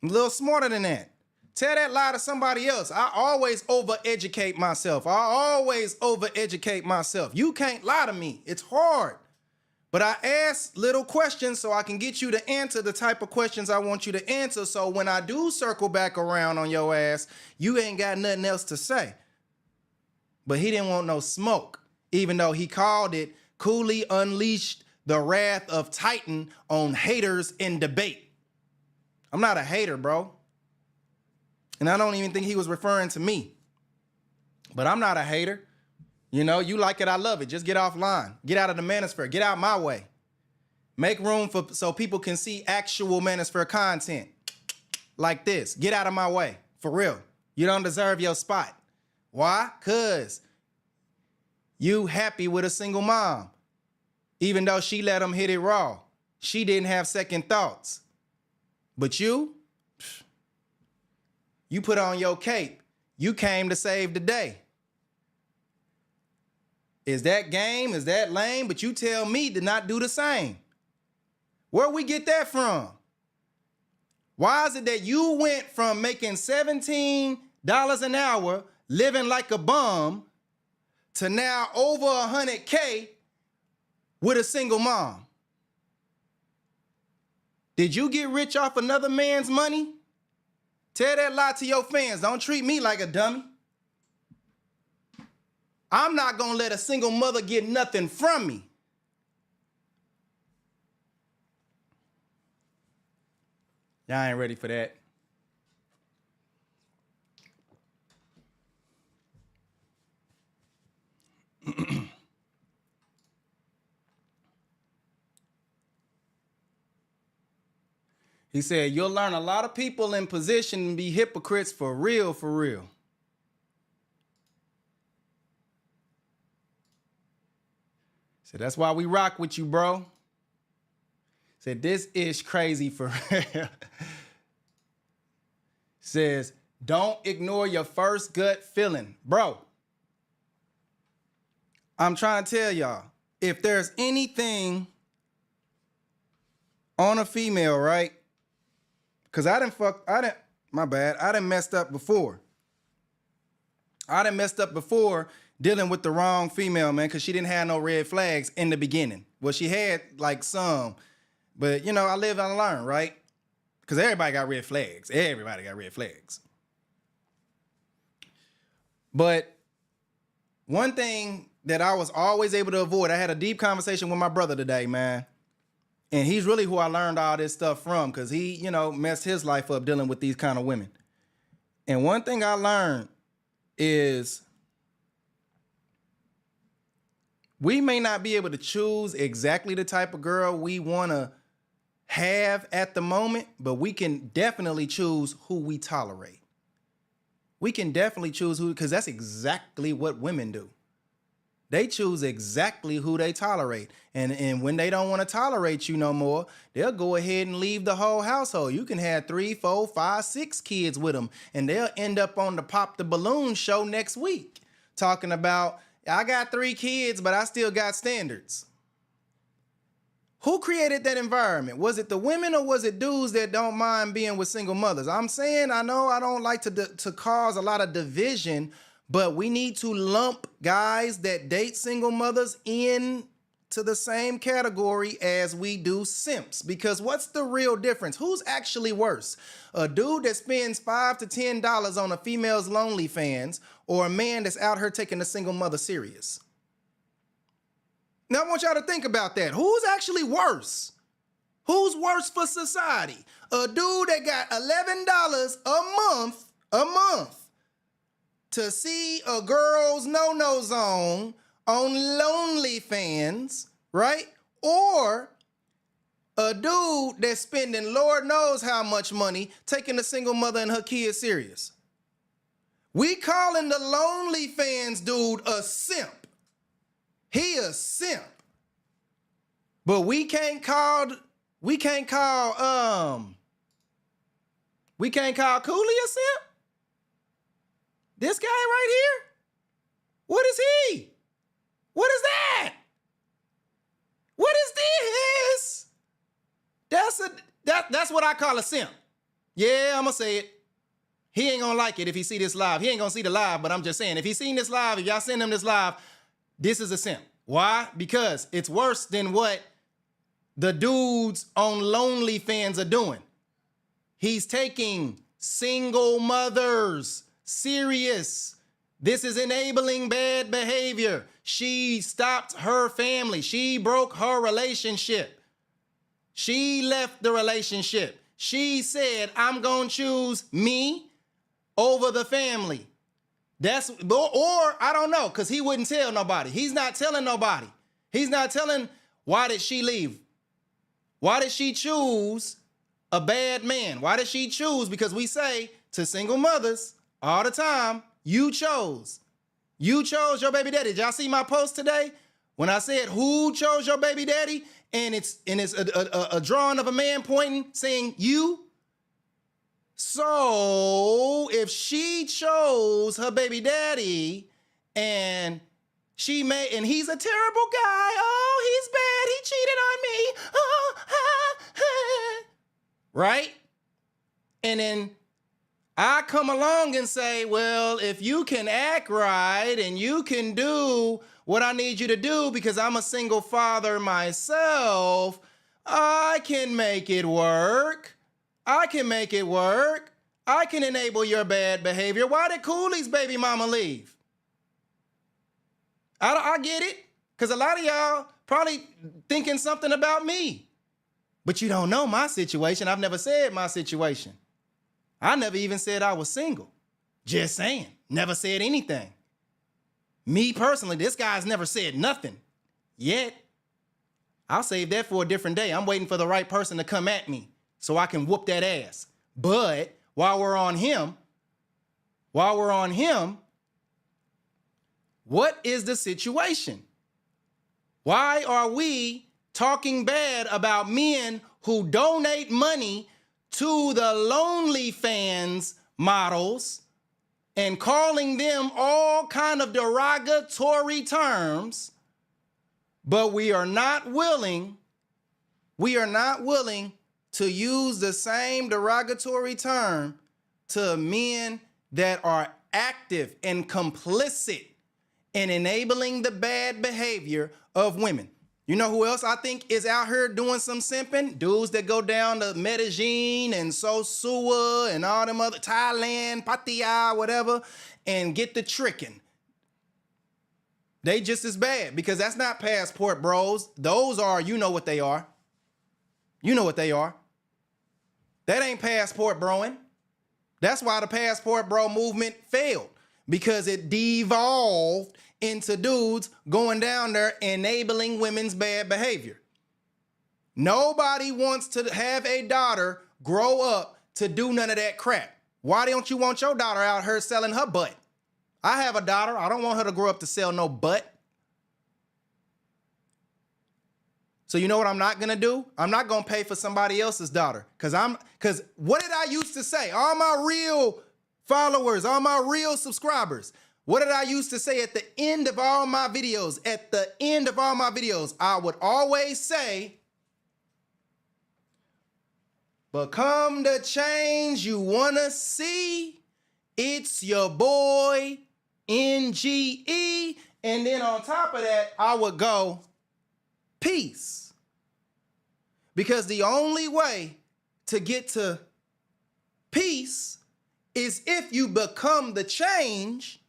Speaker 1: I'm a little smarter than that. Tell that lie to somebody else. I always overeducate myself. You can't lie to me. It's hard. But I ask little questions so I can get you to answer the type of questions I want you to answer. So when I do circle back around on your ass, you ain't got nothing else to say. But he didn't want no smoke, even though he called it Cooley unleashed the wrath of Titan on haters in debate. I'm not a hater, bro. And I don't even think he was referring to me. But I'm not a hater. You know, you like it, I love it. Just get offline. Get out of the manosphere. Get out my way. Make room so people can see actual manosphere content like this. Get out of my way. For real. You don't deserve your spot. Why? Because you happy with a single mom. Even though she let him hit it raw. She didn't have second thoughts. But you put on your cape. You came to save the day. Is that game? Is that lame? But you tell me to not do the same. Where we get that from? Why is it that you went from making $17 an hour, living like a bum, to now over $100K with a single mom? Did you get rich off another man's money? Tell that lie to your fans. Don't treat me like a dummy. I'm not going to let a single mother get nothing from me. Y'all ain't ready for that. He said, you'll learn a lot of people in position to be hypocrites for real, for real. Said, that's why we rock with you, bro. Said, this is crazy for real. Says, don't ignore your first gut feeling. Bro, I'm trying to tell y'all, if there's anything on a female, right? Because I done messed up before. I done messed up before dealing with the wrong female, man, because she didn't have no red flags in the beginning. Well, she had like some, but you know, I live and I learn, right? Because everybody got red flags. Everybody got red flags. But one thing that I was always able to avoid, I had a deep conversation with my brother today, man. And he's really who I learned all this stuff from, because he, you know, messed his life up dealing with these kind of women. And one thing I learned is we may not be able to choose exactly the type of girl we want to have at the moment, but we can definitely choose who we tolerate. We can definitely choose who, because that's exactly what women do. They choose exactly who they tolerate. And when they don't want to tolerate you no more, they'll go ahead and leave the whole household. You can have 3, 4, 5, 6 kids with them, and they'll end up on the Pop the Balloon show next week talking about, I got 3 kids, but I still got standards. Who created that environment? Was it the women or was it dudes that don't mind being with single mothers? I'm saying, I know I don't like to cause a lot of division, but we need to lump guys that date single mothers in to the same category as we do simps. Because what's the real difference? Who's actually worse? A dude that spends $5 to $10 on a female's OnlyFans, or a man that's out here taking a single mother serious? Now I want y'all to think about that. Who's actually worse? Who's worse for society? A dude that got $11 a month to see a girl's no-no zone on OnlyFans, right? Or a dude that's spending Lord knows how much money taking a single mother and her kids serious. We calling the OnlyFans dude a simp. He a simp. But we can't call Cooley a simp? This guy right here? What is he? What is that? What is this? That's what I call a simp. Yeah, I'm gonna say it. He ain't gonna like it if he see this live. He ain't gonna see the live, but I'm just saying, if he seen this live, if y'all send him this live, this is a simp. Why? Because it's worse than what the dudes on OnlyFans are doing. He's taking single mothers serious. This is enabling bad behavior. She stopped her family. She broke her relationship. She left the relationship. She said, I'm gonna choose me over the family. Or I don't know, because he wouldn't tell nobody. He's not telling nobody. He's not telling, why did she leave? Why did she choose a bad man? Why did she choose? Because we say to single mothers all the time, you chose. You chose your baby daddy. Did y'all see my post today? When I said, who chose your baby daddy? And it's a drawing of a man pointing, saying you. So if she chose her baby daddy and he's a terrible guy. Oh, he's bad. He cheated on me. Oh, right? And then I come along and say, well, if you can act right and you can do what I need you to do because I'm a single father myself, I can make it work. I can make it work. I can enable your bad behavior. Why did Cooley's baby mama leave? I get it, because a lot of y'all probably thinking something about me. But you don't know my situation. I've never said my situation. I never even said I was single. Just saying. Never said anything. Me personally, this guy's never said nothing yet. I'll save that for a different day. I'm waiting for the right person to come at me so I can whoop that ass. But while we're on him, what is the situation? Why are we talking bad about men who donate money to the OnlyFans models and calling them all kind of derogatory terms, but we are not willing to use the same derogatory term to men that are active and complicit in enabling the bad behavior of women. You know who else I think is out here doing some simping? Dudes that go down to Medellin and Sosua and all them other Thailand, Pattaya, whatever, and get the tricking. They just as bad because that's not passport bros. Those are, you know what they are. You know what they are. That ain't passport broing. That's why the passport bro movement failed, because it devolved into dudes going down there enabling women's bad behavior. Nobody wants to have a daughter grow up to do none of that crap. Why don't you want your daughter out here selling her butt? I have a daughter. I don't want her to grow up to sell no butt. So you know what I'm not gonna do? I'm not gonna pay for somebody else's daughter. Cause what did I used to say? All my real followers, all my real subscribers, what did I used to say at the end of all my videos? At the end of all my videos, I would always say, become the change you wanna see. It's your boy, NGE. And then on top of that, I would go, peace. Because the only way to get to peace is if you become the change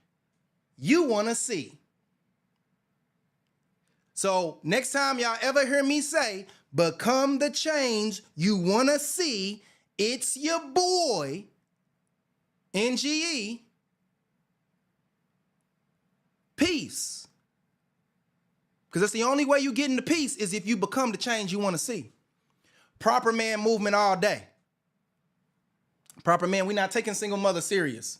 Speaker 1: you want to see. So next time y'all ever hear me say, become the change you want to see, it's your boy, NGE, peace. Because that's the only way you get into peace is if you become the change you want to see. Proper man movement all day. Proper man, we're not taking single mother serious.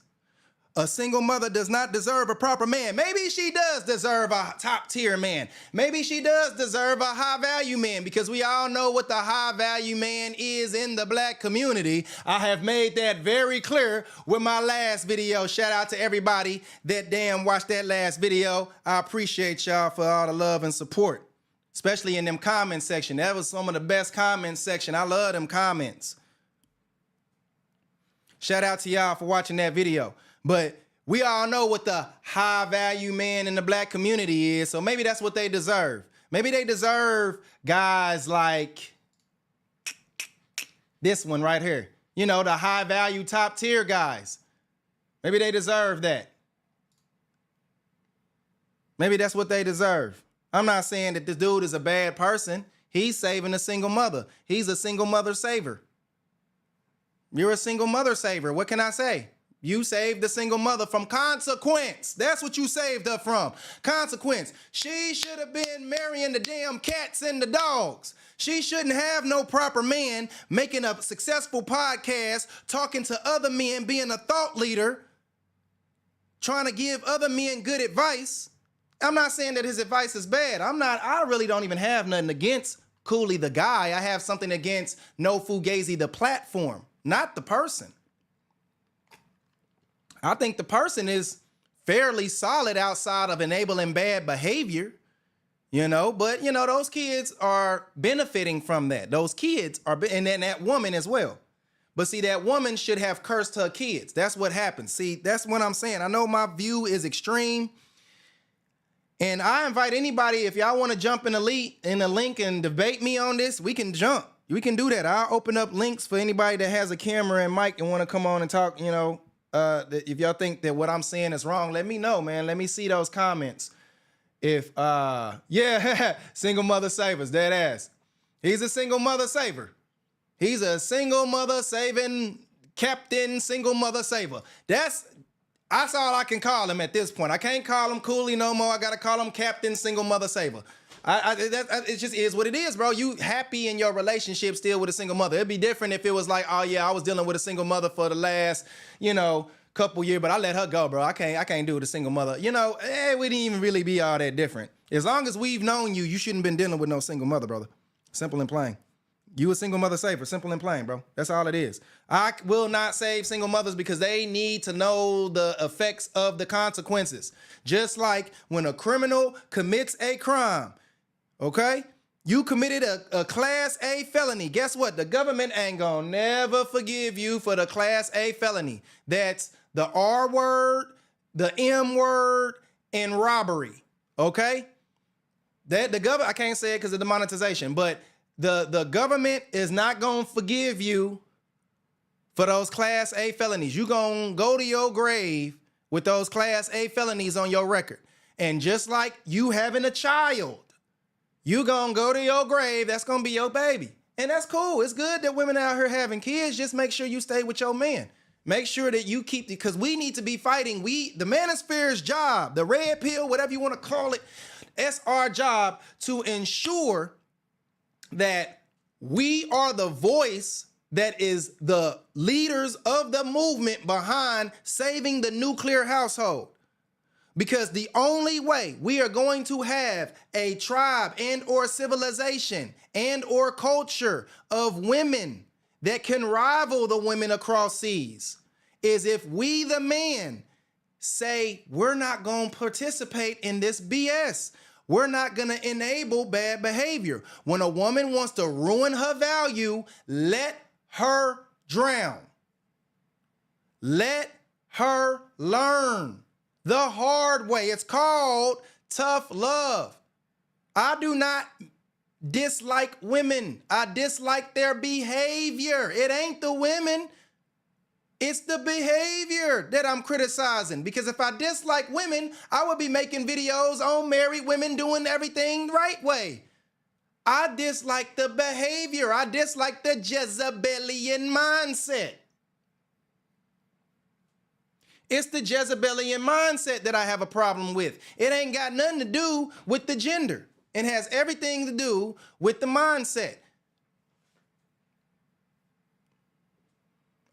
Speaker 1: A single mother does not deserve a proper man. Maybe she does deserve a top tier man. Maybe she does deserve a high value man, because we all know what the high value man is in the black community. I have made that very clear with my last video. Shout out to everybody that damn watched that last video. I appreciate y'all for all the love and support, especially in them comment section. That was some of the best comment section. I love them comments. Shout out to y'all for watching that video. But we all know what the high value man in the black community is, so maybe that's what they deserve. Maybe they deserve guys like this one right here. You know, the high value top tier guys. Maybe they deserve that. Maybe that's what they deserve. I'm not saying that this dude is a bad person. He's saving a single mother. He's a single mother saver. You're a single mother saver. What can I say? You saved the single mother from consequence. That's what you saved her from. Consequence. She should have been marrying the damn cats and the dogs. She shouldn't have no proper man, making a successful podcast, talking to other men, being a thought leader, trying to give other men good advice. I'm not saying that his advice is bad. I really don't even have nothing against Cooley the guy. I have something against No Fugazi the platform, not the person. I think the person is fairly solid outside of enabling bad behavior, you know, but, you know, those kids are benefiting from that. Those kids are, and then that woman as well. But see, that woman should have cursed her kids. That's what happened. See, that's what I'm saying. I know my view is extreme. And I invite anybody, if y'all want to jump in the link and debate me on this, we can jump. We can do that. I'll open up links for anybody that has a camera and mic and want to come on and talk, you know. If y'all think that what I'm saying is wrong, let me know, man. Let me see those comments. If, yeah, single mother savers, dead ass. He's a single mother saver. He's a single mother saving captain, single mother saver. That's all I can call him at this point. I can't call him Cooley no more. I got to call him captain, single mother saver. It just is what it is, bro. You happy in your relationship still with a single mother. It'd be different if it was like, oh yeah, I was dealing with a single mother for the last, you know, couple years, but I let her go, bro. I can't do with a single mother. You know, we didn't even really be all that different. As long as we've known you, you shouldn't have been dealing with no single mother, brother. Simple and plain. You a single mother saver, simple and plain, bro. That's all it is. I will not save single mothers because they need to know the effects of the consequences. Just like when a criminal commits a crime, okay? You committed a Class A felony. Guess what? The government ain't gonna never forgive you for the Class A felony. That's the R word, the M word, and robbery, okay? That the government, I can't say it because of the monetization, but the government is not going to forgive you for those Class A felonies. You're going to go to your grave with those Class A felonies on your record. And just like you having a child, you going to go to your grave, that's going to be your baby. And that's cool. It's good that women out here having kids. Just make sure you stay with your man. Make sure that you keep, because we need to be fighting. The Manosphere's job, the red pill, whatever you want to call it, it's our job to ensure that we are the voice that is the leaders of the movement behind saving the nuclear household. Because the only way we are going to have a tribe and or civilization and or culture of women that can rival the women across seas is if we, the men, say we're not going to participate in this BS. We're not going to enable bad behavior. When a woman wants to ruin her value, let her drown. Let her learn the hard way. It's called tough love. I do not dislike women. I dislike their behavior. It ain't the women. It's the behavior that I'm criticizing, because if I dislike women, I would be making videos on married women doing everything the right way. I dislike the behavior. I dislike the Jezebelian mindset. It's the Jezebelian mindset that I have a problem with. It ain't got nothing to do with the gender. It has everything to do with the mindset.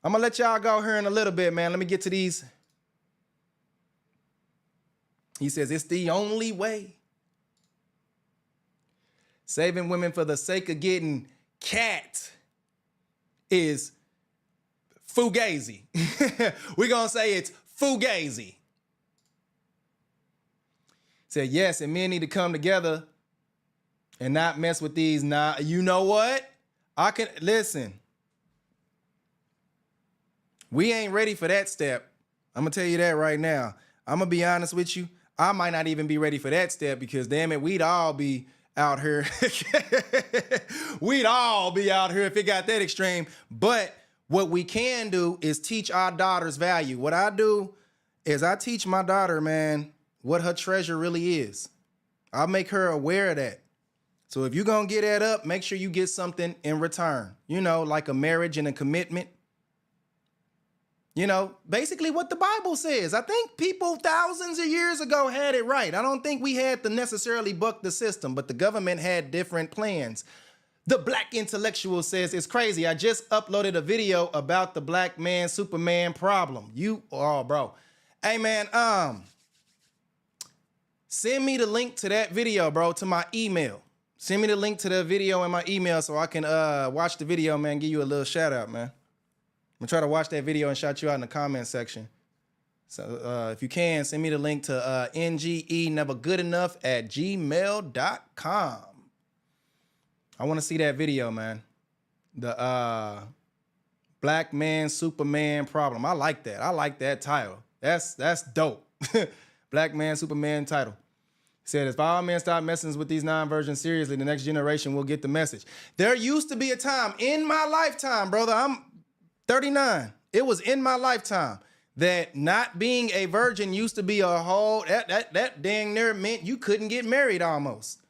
Speaker 1: I'm going to let y'all go here in a little bit, man. Let me get to these. He says, it's the only way. Saving women for the sake of getting cat is Fugazi. We're going to say it's Fugazi. Said, yes, and men need to come together and not mess with these. You know what? Listen. We ain't ready for that step. I'm going to tell you that right now. I'm going to be honest with you. I might not even be ready for that step because, damn it, we'd all be out here. We'd all be out here if it got that extreme. But what we can do is teach our daughters value. What I do is I teach my daughter, man, what her treasure really is. I'll make her aware of that. So if you're going to get that up, make sure you get something in return. You know, like a marriage and a commitment. You know, basically what the Bible says. I think people thousands of years ago had it right. I don't think we had to necessarily buck the system, but the government had different plans. The Black Intellectual says, it's crazy. I just uploaded a video about the black man Superman problem. Bro. Hey, man, send me the link to that video, bro, to my email. Send me the link to the video in my email so I can watch the video, man, give you a little shout out, man. I'm gonna try to watch that video and shout you out in the comment section. So if you can, send me the link to NGEnevergoodenough@gmail.com. I want to see that video, man. The Black Man Superman problem. I like that. I like that title. That's dope. Black Man Superman title. Said, if all men stop messing with these non-virgins seriously, the next generation will get the message. There used to be a time in my lifetime, brother. I'm 39. It was in my lifetime that not being a virgin used to be a whole, that dang near meant you couldn't get married almost.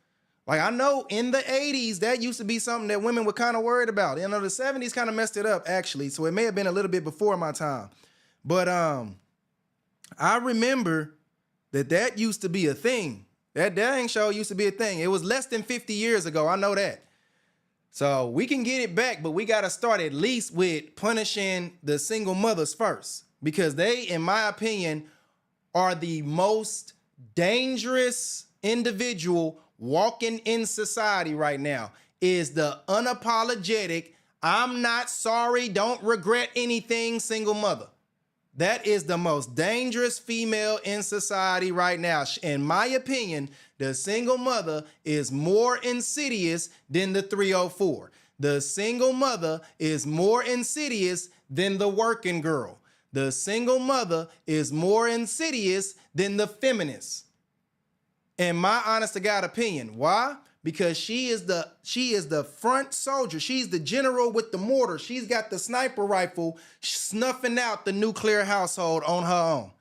Speaker 1: Like I know in the 80s, that used to be something that women were kind of worried about. You know, the 70s kind of messed it up actually. So it may have been a little bit before my time. But I remember that used to be a thing. That dang show used to be a thing. It was less than 50 years ago. I know that. So we can get it back, but we got to start at least with punishing the single mothers first, because they, in my opinion, are the most dangerous individual walking in society right now. is the unapologetic, I'm not sorry, don't regret anything single mother. That is the most dangerous female in society right now. In my opinion, the single mother is more insidious than the 304. The single mother is more insidious than the working girl. The single mother is more insidious than the feminist. In my honest to God opinion. Why? Because she is the front soldier. She's the general with the mortar. She's got the sniper rifle snuffing out the nuclear household on her own.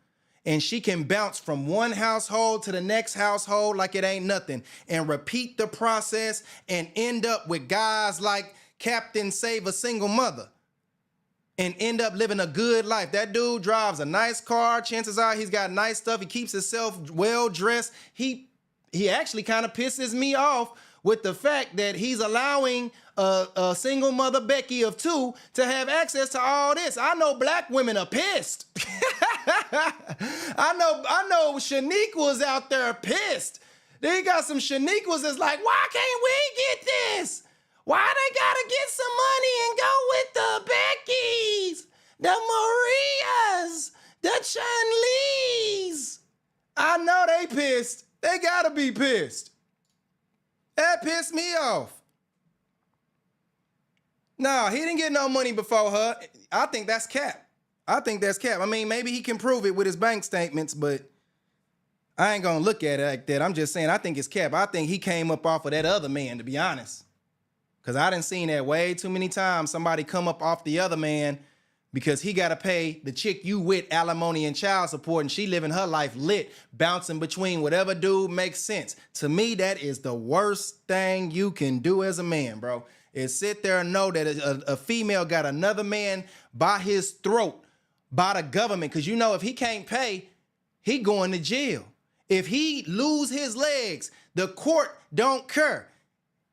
Speaker 1: And she can bounce from one household to the next household like it ain't nothing and repeat the process and end up with guys like Captain Save a Single Mother and end up living a good life. That dude drives a nice car. Chances are he's got nice stuff. He keeps himself well dressed. He actually kind of pisses me off with the fact that he's allowing a single mother Becky of 2 to have access to all this. I know black women are pissed. I know Shaniqua's out there pissed. They got some Shaniquas that's like, why can't we get this? Why they gotta get some money and go with the Beckys, the Marias, the Chun-Lees? I know they pissed. They gotta be pissed. That pissed me off. No, he didn't get no money before her. I think that's cap. I mean, maybe he can prove it with his bank statements, but I ain't gonna look at it like that. I'm just saying, I think it's cap. I think he came up off of that other man, to be honest. Because I done seen that way too many times. Somebody come up off the other man because he got to pay the chick you with alimony and child support, and she living her life lit, bouncing between whatever dude makes sense. To me, that is the worst thing you can do as a man, bro, is sit there and know that a female got another man by his throat, by the government. Because you know if he can't pay, he going to jail. If he lose his legs, the court don't care.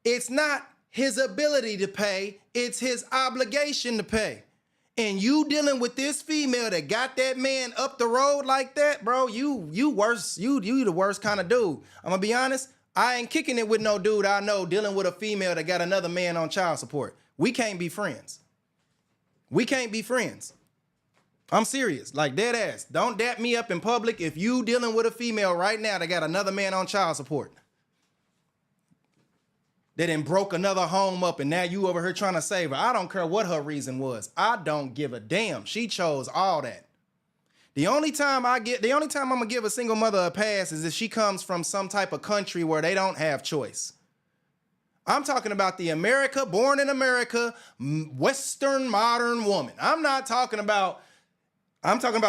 Speaker 1: It's not his ability to pay, it's his obligation to pay. And you dealing with this female that got that man up the road like that, bro, you worse. You the worst kind of dude. I'm gonna be honest, I ain't kicking it with no dude I know dealing with a female that got another man on child support. We can't be friends. We can't be friends. I'm serious, like dead ass. Don't dap me up in public if you dealing with a female right now that got another man on child support. That then broke another home up and now you over here trying to save her. I don't care what her reason was. I don't give a damn. She chose all that. The only time I'm gonna give a single mother a pass is if she comes from some type of country where they don't have choice. I'm talking about the America, born in America, Western modern woman. I'm talking about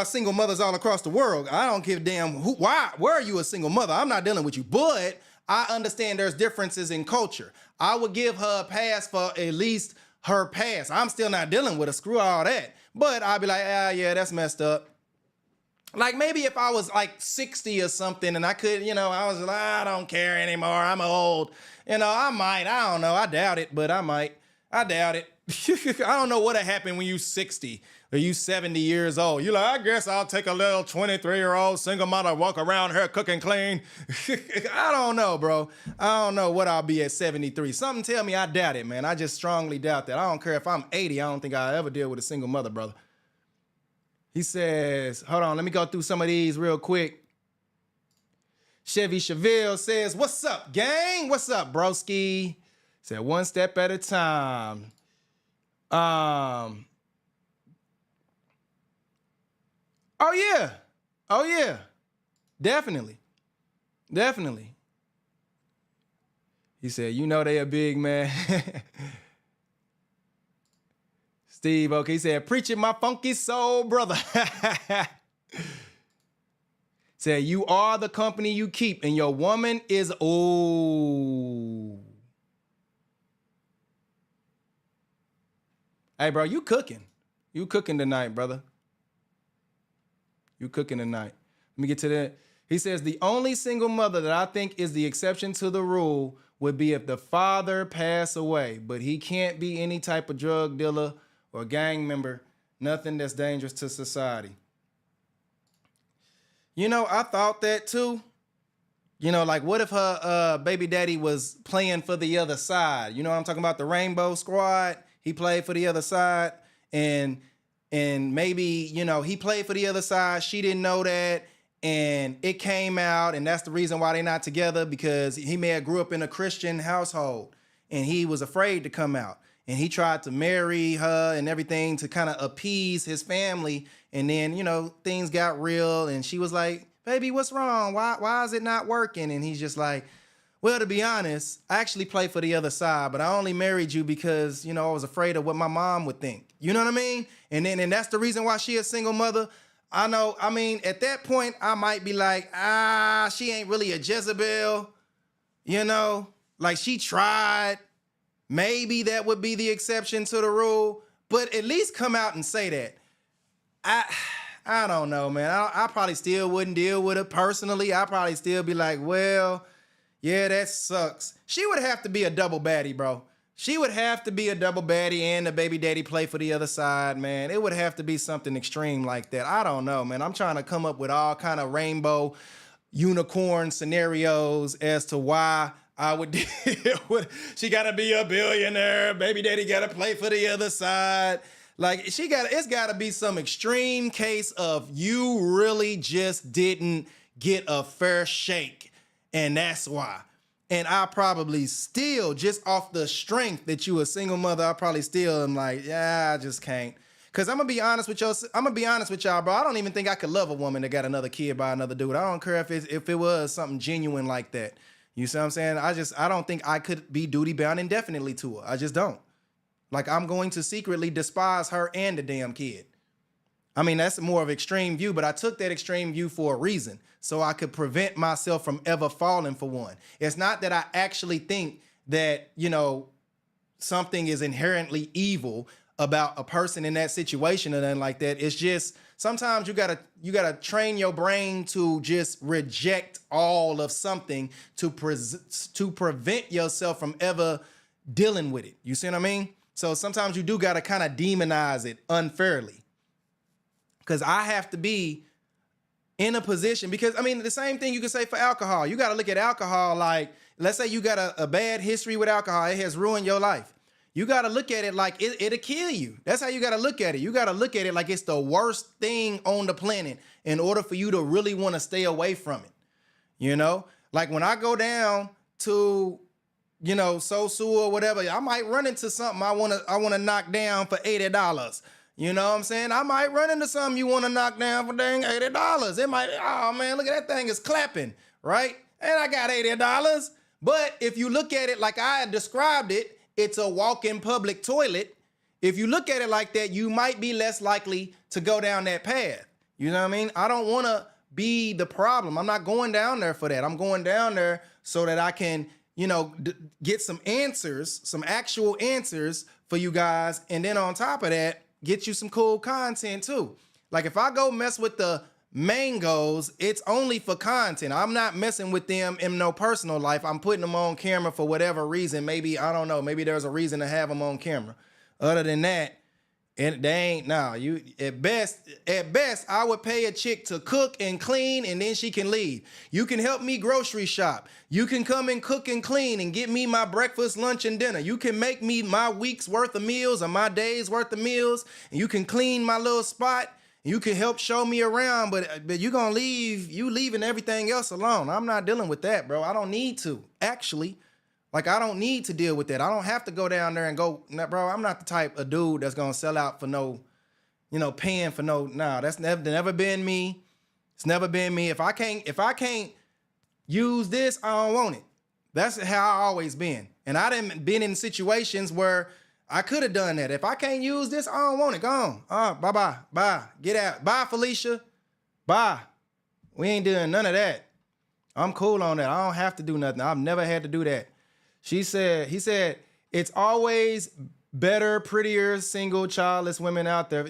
Speaker 1: single mothers all across the world. I don't give a damn where are you a single mother? I'm not dealing with you, but I understand there's differences in culture. I would give her a pass for at least her past. I'm still not dealing with her, screw all that. But I'd be like, yeah, that's messed up. Like maybe if I was like 60 or something and I could, I was like, I don't care anymore, I'm old. I might, I don't know, I doubt it, but I might. I doubt it. I don't know what'll happen when you 60 or you 70 years old. You're like, I guess I'll take a little 23-year-old single mother, walk around here cooking clean. I don't know, bro. I don't know what I'll be at 73. Something tell me I doubt it, man. I just strongly doubt that. I don't care if I'm 80. I don't think I'll ever deal with a single mother, brother. He says, hold on, let me go through some of these real quick. Chevy Chevelle says, what's up, gang? What's up, broski? Said one step at a time. Oh yeah. Definitely. He said, they a big man. Steve, okay, he said, preaching my funky soul, brother. Said, you are the company you keep, and your woman is old. Hey, bro, you cooking. You cooking tonight, brother. You cooking tonight. Let me get to that. He says, the only single mother that I think is the exception to the rule would be if the father passed away, but he can't be any type of drug dealer or gang member, nothing that's dangerous to society. I thought that too. You know, like what if her baby daddy was playing for the other side? You know what I'm talking about? The Rainbow Squad. He played for the other side, and maybe, you know, he played for the other side. She didn't know that, and it came out, and that's the reason why they're not together, because he may have grew up in a Christian household, and he was afraid to come out, and he tried to marry her and everything to kind of appease his family, and then, you know, things got real, and she was like, baby, what's wrong? Why is it not working? And he's just like, well, to be honest, I actually play for the other side, but I only married you because, you know, I was afraid of what my mom would think. You know what I mean? And that's the reason why she a single mother. I know, I mean, at that point, I might be like, she ain't really a Jezebel. You know, like she tried. Maybe that would be the exception to the rule, but at least come out and say that. I don't know, man. I probably still wouldn't deal with it personally. I probably still be like, well, yeah, that sucks. She would have to be a double baddie, bro. She would have to be a double baddie and the baby daddy play for the other side, man. It would have to be something extreme like that. I don't know, man. I'm trying to come up with all kind of rainbow unicorn scenarios as to why I would deal with. She got to be a billionaire. Baby daddy got to play for the other side. Like it's got to be some extreme case of you really just didn't get a fair shake. And that's why. And I probably still, just off the strength that you a single mother, I probably still am like, yeah, I just can't. Cause I'm gonna be honest with y'all, bro. I don't even think I could love a woman that got another kid by another dude. I don't care if it was something genuine like that. You see what I'm saying? I don't think I could be duty bound indefinitely to her. I just don't. Like, I'm going to secretly despise her and the damn kid. I mean, that's more of an extreme view, but I took that extreme view for a reason, so I could prevent myself from ever falling for one. It's not that I actually think that, you know, something is inherently evil about a person in that situation or nothing like that. It's just sometimes you gotta train your brain to just reject all of something to prevent yourself from ever dealing with it. You see what I mean? So sometimes you do gotta kind of demonize it unfairly. Because I have to be in a position, because I mean, the same thing you can say for alcohol. You got to look at alcohol like, let's say you got a bad history with alcohol. It has ruined your life. You got to look at it like it'll kill you. That's how you got to look at it. You got to look at it like it's the worst thing on the planet in order for you to really want to stay away from it. You know, like when I go down to, you know, Sosu or whatever, I might run into something I want to knock down for $80. You know what I'm saying? I might run into something you want to knock down for dang $80. It might, oh man, look at that thing, it's clapping, right? And I got $80. But if you look at it like I described it, it's a walk-in public toilet. If you look at it like that, you might be less likely to go down that path. You know what I mean? I don't want to be the problem. I'm not going down there for that. I'm going down there so that I can, you know, get some answers, some actual answers for you guys. And then on top of that, get you some cool content too. Like if I go mess with the mangoes, it's only for content. I'm not messing with them in no personal life. I'm putting them on camera for whatever reason. Maybe, I don't know, maybe there's a reason to have them on camera. Other than that, and they ain't, nah, you, at best, I would pay a chick to cook and clean and then she can leave. You can help me grocery shop. You can come and cook and clean and get me my breakfast, lunch, and dinner. You can make me my week's worth of meals or my day's worth of meals. And you can clean my little spot. You can help show me around, but you gonna leave, you leaving everything else alone. I'm not dealing with that, bro. I don't need to, actually. Like, I don't need to deal with that. I don't have to go down there and go, nah, bro, I'm not the type of dude that's going to sell out for no, you know, paying for no, nah, that's never been me. It's never been me. If I can't use this, I don't want it. That's how I always been. And I done been in situations where I could have done that. If I can't use this, I don't want it. Go on. Bye. Get out. Bye, Felicia. Bye. We ain't doing none of that. I'm cool on that. I don't have to do nothing. I've never had to do that. He said, it's always better, prettier, single, childless women out there.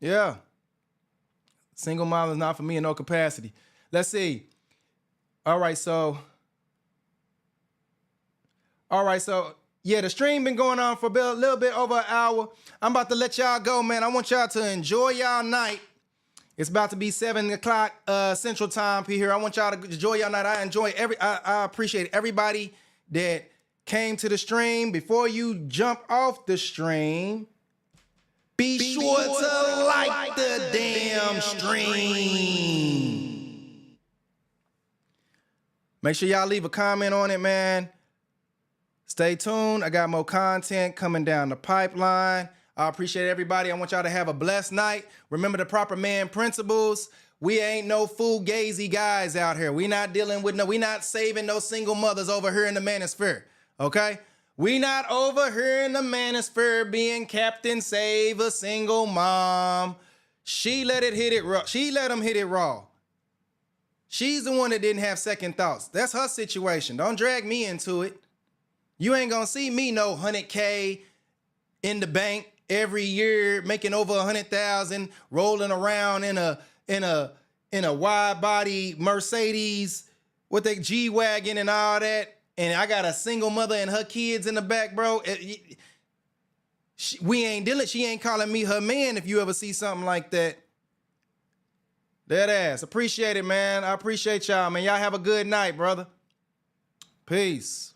Speaker 1: Yeah. Single mom is not for me in no capacity. Let's see. All right, so, yeah, the stream been going on for a little bit over an hour. I'm about to let y'all go, man. I want y'all to enjoy y'all night. It's about to be 7 o'clock Central Time here. I want y'all to enjoy y'all night. I appreciate everybody that came to the stream. Before you jump off the stream, be sure to like the damn stream. Make sure y'all leave a comment on it, man. Stay tuned. I got more content coming down the pipeline. I appreciate everybody. I want y'all to have a blessed night. Remember the proper man principles. We ain't no fugazi guys out here. We not saving no single mothers over here in the Manosphere. Okay? We not over here in the Manosphere being Captain Save a Single Mom. She let him hit it raw. She's the one that didn't have second thoughts. That's her situation. Don't drag me into it. You ain't gonna see me no 100K in the bank every year, making over 100,000, rolling around in a wide body Mercedes with a G-Wagon and all that. And I got a single mother and her kids in the back, bro. She ain't calling me her man if you ever see something like that. That ass. Appreciate it, man. I appreciate y'all, man. Y'all have a good night, brother. Peace.